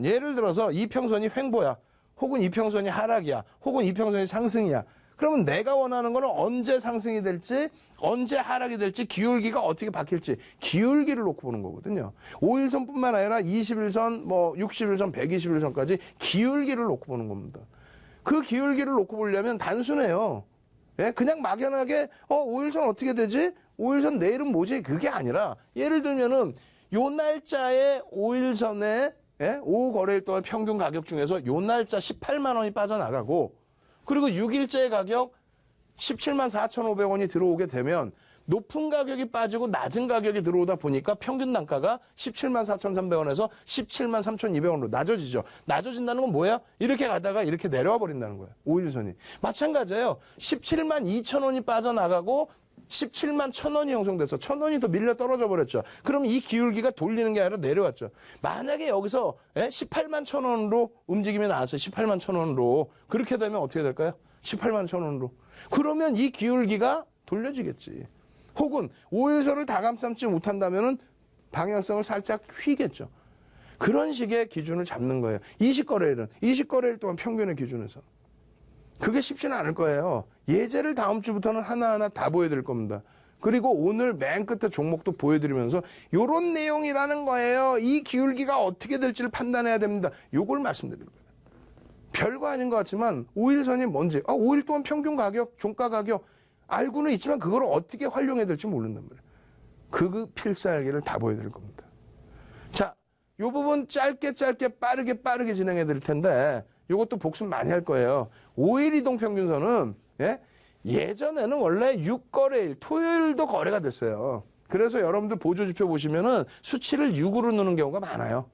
예를 들어서 이평선이 횡보야. 혹은 이평선이 하락이야. 혹은 이평선이 상승이야. 그러면 내가 원하는 거는 언제 상승이 될지, 언제 하락이 될지, 기울기가 어떻게 바뀔지 기울기를 놓고 보는 거거든요. 5일선뿐만 아니라 21선, 60일선, 120일선까지 기울기를 놓고 보는 겁니다. 그 기울기를 놓고 보려면 단순해요. 예? 그냥 막연하게 5일선 어떻게 되지? 5일선 내일은 뭐지? 그게 아니라 예를 들면은 요 날짜에 5일선에 5거래일 동안 평균 가격 중에서 요 날짜 18만 원이 빠져나가고 그리고 6일째 가격 17만 4,500원이 들어오게 되면 높은 가격이 빠지고 낮은 가격이 들어오다 보니까 평균 단가가 17만 4,300원에서 17만 3,200원으로 낮아지죠. 낮아진다는 건 뭐야? 이렇게 가다가 이렇게 내려와 버린다는 거예요. 5일선이. 마찬가지예요. 17만 2,000원이 빠져나가고 17만 1,000원이 형성돼서 1,000원이 더 밀려 떨어져 버렸죠. 그럼 이 기울기가 돌리는 게 아니라 내려왔죠. 만약에 여기서 18만 1,000원으로 움직임이 나왔어요. 18만 1,000원으로. 그렇게 되면 어떻게 될까요? 18만 1,000원으로. 그러면 이 기울기가 돌려지겠지. 혹은 5일선을 다 감싸지 못한다면은 방향성을 살짝 휘겠죠. 그런 식의 기준을 잡는 거예요. 20거래일 동안 평균의 기준에서. 그게 쉽지는 않을 거예요. 예제를 다음 주부터는 하나하나 다 보여드릴 겁니다. 그리고 오늘 맨 끝에 종목도 보여드리면서 요런 내용이라는 거예요. 이 기울기가 어떻게 될지를 판단해야 됩니다. 요걸 말씀드릴 거예요. 별거 아닌 것 같지만 5일선이 뭔지, 5일 동안 평균 가격, 종가 가격 알고는 있지만 그걸 어떻게 활용해야 될지 모른단 말이에요. 그 필살기를 다 보여드릴 겁니다. 자, 요 부분 짧게 빠르게 진행해 드릴 텐데 요것도 복습 많이 할 거예요. 5일 이동 평균선은 예전에는 원래 6거래일 토요일도 거래가 됐어요. 그래서 여러분들 보조지표 보시면은 수치를 6으로 넣는 경우가 많아요.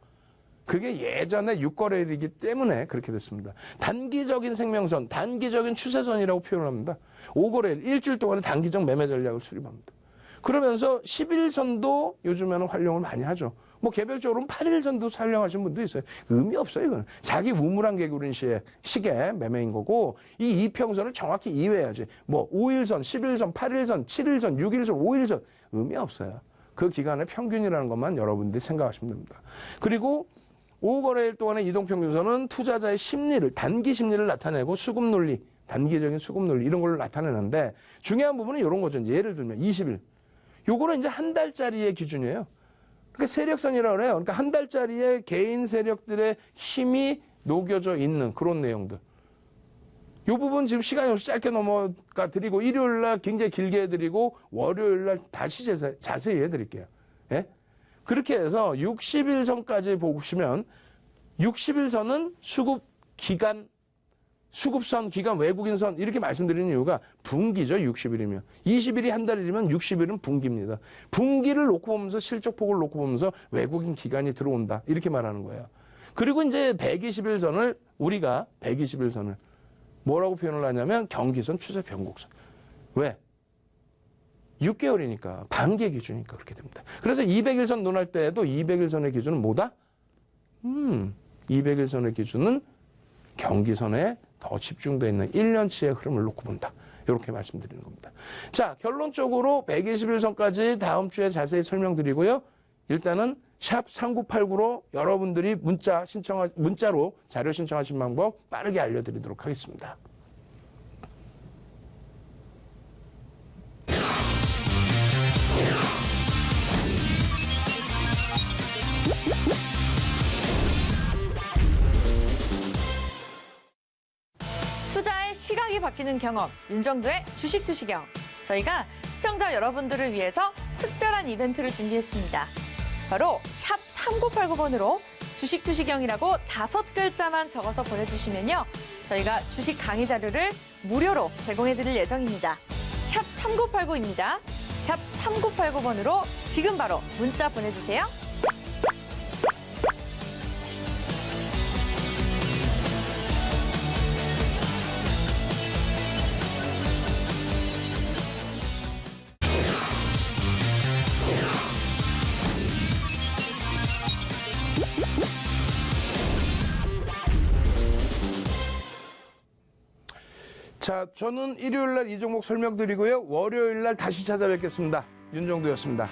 그게 예전에 6거래일이기 때문에 그렇게 됐습니다. 단기적인 생명선, 단기적인 추세선이라고 표현을 합니다. 5거래일, 일주일 동안에 단기적 매매 전략을 수립합니다. 그러면서 11선도 요즘에는 활용을 많이 하죠. 개별적으로는 8일선도 활용하시는 분도 있어요. 의미 없어요, 이거는. 자기 우물안 개구린 시계 매매인 거고, 이 이평선을 정확히 이해해야지. 5일선, 11선, 8일선, 7일선, 6일선, 5일선. 의미 없어요. 그 기간의 평균이라는 것만 여러분들이 생각하시면 됩니다. 그리고 5거래일 동안의 이동평균선은 투자자의 심리를, 단기 심리를 나타내고 수급 논리, 단기적인 수급 논리 이런 걸 나타내는데 중요한 부분은 이런 거죠. 예를 들면 20일. 요거는 이제 한 달짜리의 기준이에요. 그러니까 세력선이라고 그래요. 그러니까 한 달짜리의 개인 세력들의 힘이 녹여져 있는 그런 내용들. 요 부분 지금 시간이 없이 짧게 넘어가 드리고 일요일 날 굉장히 길게 해드리고 월요일 날 다시 자세히 해드릴게요. 예? 그렇게 해서 60일선까지 보시면 60일선은 수급선, 기간, 외국인선 이렇게 말씀드리는 이유가 분기죠. 60일이면. 20일이 한 달이면 60일은 분기입니다. 분기를 놓고 보면서 실적폭을 놓고 보면서 외국인 기간이 들어온다. 이렇게 말하는 거예요. 그리고 이제 120일선을 우리가 120일선을 뭐라고 표현을 하냐면 경기선, 추세 변곡선. 왜? 6개월이니까 반기의 기준이니까 그렇게 됩니다. 그래서 200일선 논할 때에도 200일선의 기준은 뭐다? 200일선의 기준은 경기선에 더 집중되어 있는 1년치의 흐름을 놓고 본다. 이렇게 말씀드리는 겁니다. 자, 결론적으로 121선까지 다음 주에 자세히 설명드리고요. 일단은 샵 3989로 여러분들이 문자로 자료 신청하신 방법 빠르게 알려드리도록 하겠습니다. 시각이 바뀌는 경험, 윤정도의 주식 투시경. 저희가 시청자 여러분들을 위해서 특별한 이벤트를 준비했습니다. 바로 샵 3989번으로 주식 투시경이라고 5글자만 적어서 보내주시면요. 저희가 주식 강의 자료를 무료로 제공해드릴 예정입니다. 샵 3989입니다. 샵 3989번으로 지금 바로 문자 보내주세요. 자, 저는 일요일 날 이 종목 설명드리고요. 월요일 날 다시 찾아뵙겠습니다. 윤정도였습니다.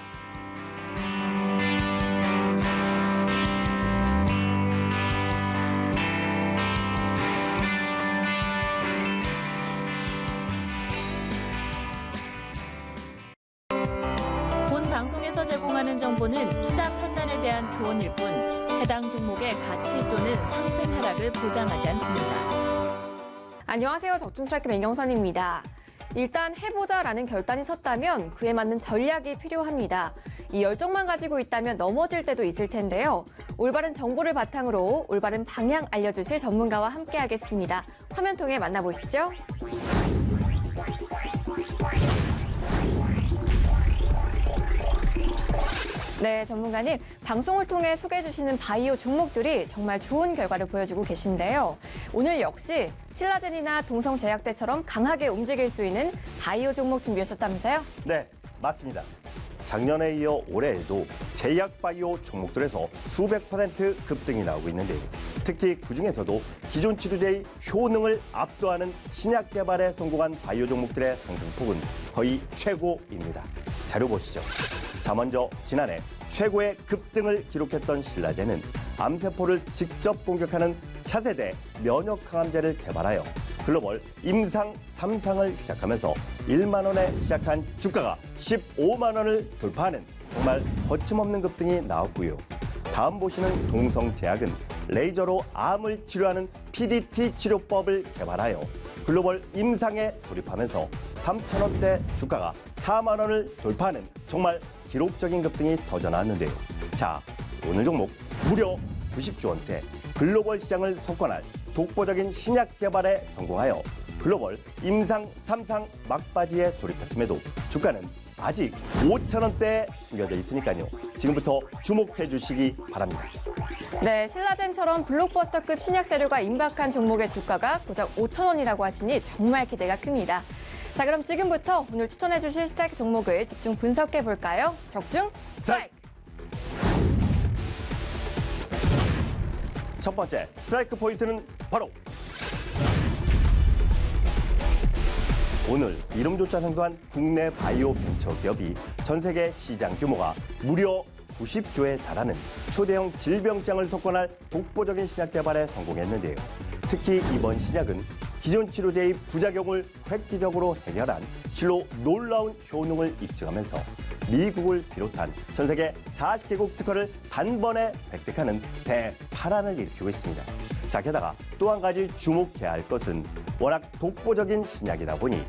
본 방송에서 제공하는 정보는 투자 판단에 대한 조언일 뿐 해당 종목의 가치 또는 상승 하락을 보장하지 않습니다. 안녕하세요. 적중스트라이크 맹경선입니다. 일단 해보자라는 결단이 섰다면 그에 맞는 전략이 필요합니다. 이 열정만 가지고 있다면 넘어질 때도 있을 텐데요. 올바른 정보를 바탕으로 올바른 방향 알려주실 전문가와 함께하겠습니다. 화면 통해 만나보시죠. 네, 전문가님. 방송을 통해 소개해 주시는 바이오 종목들이 정말 좋은 결과를 보여주고 계신데요. 오늘 역시 신라젠이나 동성제약대처럼 강하게 움직일 수 있는 바이오 종목 준비하셨다면서요? 네, 맞습니다. 작년에 이어 올해에도 제약 바이오 종목들에서 수백 % 급등이 나오고 있는데요. 특히 그중에서도 기존 치료제의 효능을 압도하는 신약 개발에 성공한 바이오 종목들의 상승폭은 거의 최고입니다. 자료 보시죠. 자, 먼저 지난해 최고의 급등을 기록했던 신라젠은 암세포를 직접 공격하는 차세대 면역 항암제를 개발하여 글로벌 임상 3상을 시작하면서 1만 원에 시작한 주가가 15만 원을 돌파하는 정말 거침없는 급등이 나왔고요. 다음 보시는 동성제약은 레이저로 암을 치료하는 PDT 치료법을 개발하여 글로벌 임상에 돌입하면서 3천 원대 주가가 4만 원을 돌파하는 정말 기록적인 급등이 터져나왔는데요. 자, 오늘 종목 무려 90조 원대 글로벌 시장을 석권할 독보적인 신약 개발에 성공하여 글로벌 임상 3상 막바지에 돌입했음에도 주가는 아직 5천 원대에 숨겨져 있으니까요. 지금부터 주목해 주시기 바랍니다. 네, 신라젠처럼 블록버스터급 신약 재료가 임박한 종목의 주가가 고작 5천 원이라고 하시니 정말 기대가 큽니다. 자, 그럼 지금부터 오늘 추천해 주실 스트라이크 종목을 집중 분석해 볼까요? 적중 스트라이크! 첫 번째 스트라이크 포인트는 바로 오늘 이름조차 생소한 국내 바이오 벤처 기업이 전 세계 시장 규모가 무려 90조에 달하는 초대형 질병장을 석권할 독보적인 신약 개발에 성공했는데요. 특히 이번 신약은 기존 치료제의 부작용을 획기적으로 해결한 실로 놀라운 효능을 입증하면서 미국을 비롯한 전 세계 40개국 특허를 단번에 획득하는 대파란을 일으키고 있습니다. 자, 게다가 또 한 가지 주목해야 할 것은 워낙 독보적인 신약이다 보니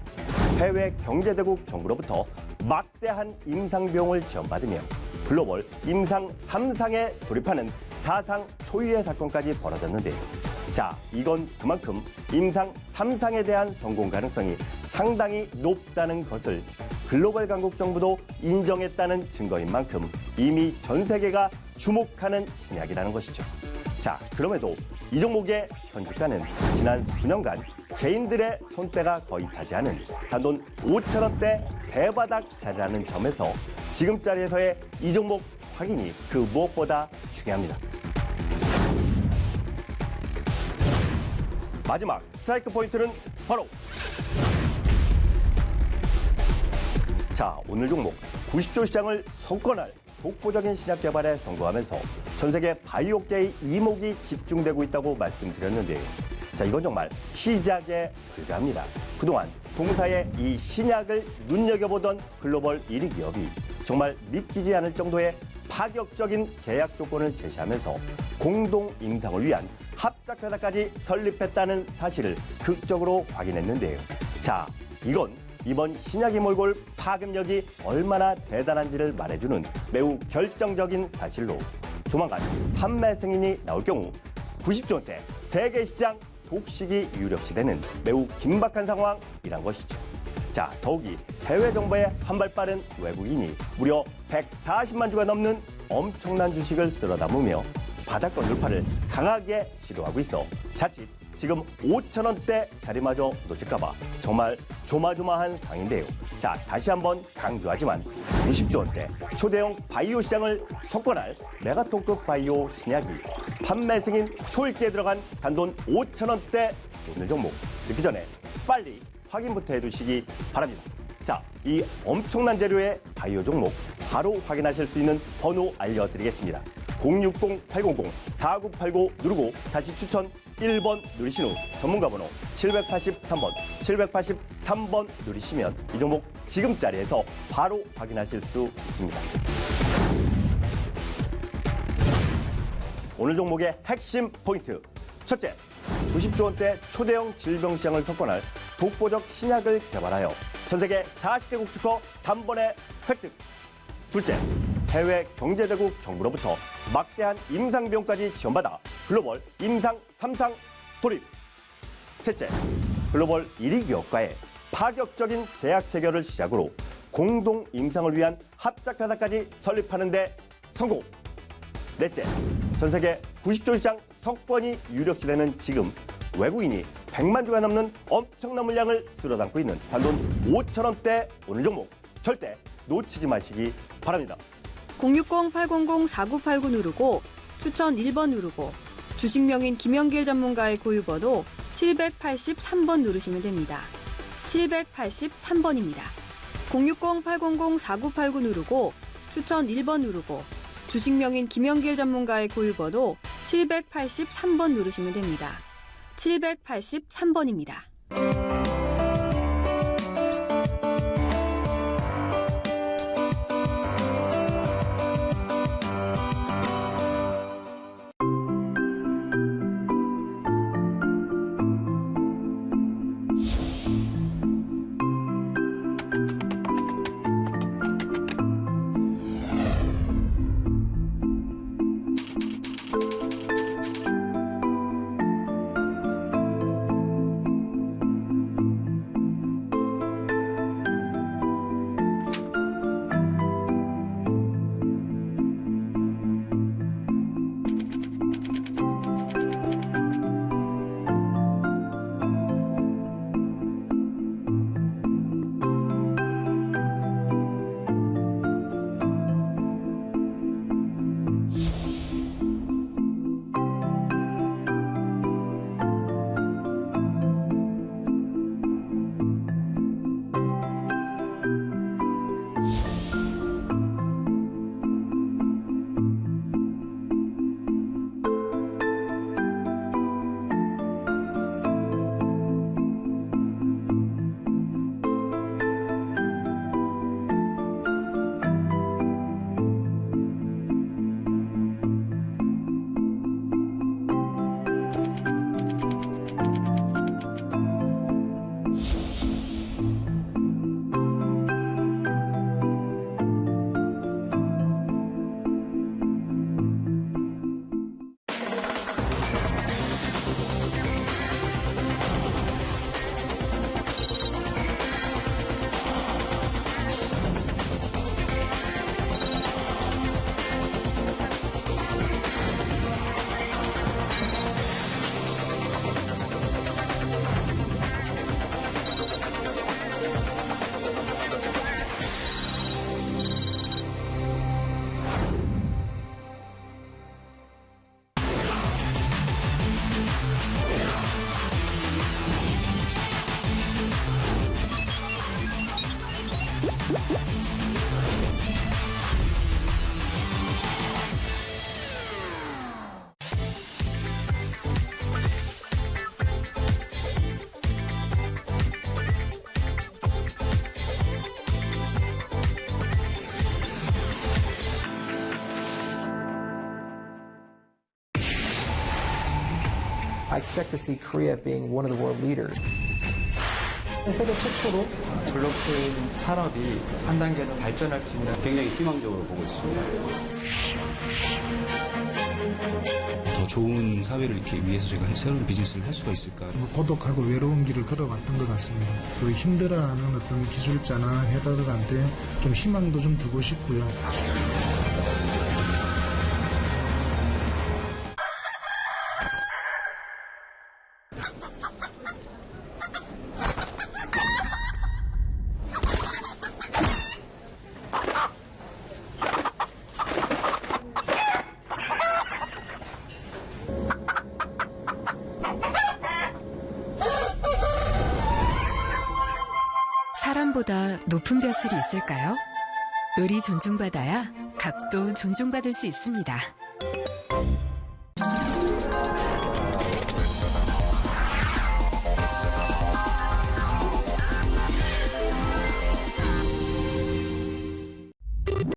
해외 경제대국 정부로부터 막대한 임상비용을 지원받으며 글로벌 임상 3상에 돌입하는 4상 초유의 사건까지 벌어졌는데요. 자, 이건 그만큼 임상 3상에 대한 성공 가능성이 상당히 높다는 것을 글로벌 강국 정부도 인정했다는 증거인 만큼 이미 전 세계가 주목하는 신약이라는 것이죠. 자, 그럼에도 이 종목의 현주가는 지난 수년간 개인들의 손때가 거의 타지 않은 단돈 5천 원대 대바닥 자리라는 점에서 지금 자리에서의 이 종목 확인이 그 무엇보다 중요합니다. 마지막 스트라이크 포인트는 바로 자, 오늘 종목 90조 시장을 석권할 독보적인 신약 개발에 성공하면서 전 세계 바이오계의 이목이 집중되고 있다고 말씀드렸는데요. 자, 이건 정말 시작에 불과합니다. 그동안 동사의 이 신약을 눈여겨보던 글로벌 1위 기업이 정말 믿기지 않을 정도의 파격적인 계약 조건을 제시하면서 공동 임상을 위한 합작회사까지 설립했다는 사실을 극적으로 확인했는데요. 자, 이건 이번 신약이 몰고 올 파급력이 얼마나 대단한지를 말해주는 매우 결정적인 사실로 조만간 판매 승인이 나올 경우 90조 원대 세계 시장 독식이 유력시되는 매우 긴박한 상황이란 것이죠. 자, 더욱이 해외 정보에 한 발 빠른 외국인이 무려 140만 주가 넘는 엄청난 주식을 쓸어 담으며 바닥권 돌파를 강하게 시도하고 있어 자칫 지금 5천 원대 자리마저 놓칠까봐 정말 조마조마한 상황인데요. 자, 다시 한번 강조하지만 90조 원대 초대형 바이오 시장을 석권할 메가톤급 바이오 신약이 판매 승인 초읽기에 들어간 단돈 5천 원대 오늘 종목 듣기 전에 빨리 확인부터 해두시기 바랍니다. 자, 이 엄청난 재료의 바이오 종목 바로 확인하실 수 있는 번호 알려드리겠습니다. 060-800-4989 누르고 다시 추천 1번 누르신 후 전문가 번호 783번 누르시면 이 종목 지금 자리에서 바로 확인하실 수 있습니다. 오늘 종목의 핵심 포인트. 첫째, 90조 원대 초대형 질병 시장을 석권할 독보적 신약을 개발하여 전 세계 40개국 특허 단번에 획득. 둘째, 해외 경제대국 정부로부터 막대한 임상 비용까지 지원받아 글로벌 임상 3상 돌입. 셋째, 글로벌 1위 기업과의 파격적인 계약 체결을 시작으로 공동 임상을 위한 합작회사까지 설립하는 데 성공. 넷째, 전 세계 90조 시장 석권이 유력시되는 지금 외국인이 100만 주가 넘는 엄청난 물량을 쓸어 담고 있는 단돈 5천 원대 오늘 종목 절대 놓치지 마시기 바랍니다. 060-800-4989 누르고 추천 1번 누르고 주식명인 김영길 전문가의 고유번호 783번 누르시면 됩니다. 783번입니다. 060-800-4989 누르고 추천 1번 누르고 주식명인 김영길 전문가의 고유번호 783번 누르시면 됩니다. 783번입니다. I expect to see Korea being one of the world leaders. 세계 최초로 블록체인 산업이 한 단계 더 발전할 수 있는 굉장히 희망적으로 보고 있습니다. 더 좋은 사회를 이렇게 위해서 제가 새로운 비즈니스를 할 수가 있을까? 고독하고 외로운 길을 걸어왔던 것 같습니다. 그 힘들어하는 어떤 기술자나 회사들한테 좀 희망도 좀 주고 싶고요. 사람보다 높은 벼슬이 있을까요? 을이 존중받아야 갑도 존중받을 수 있습니다.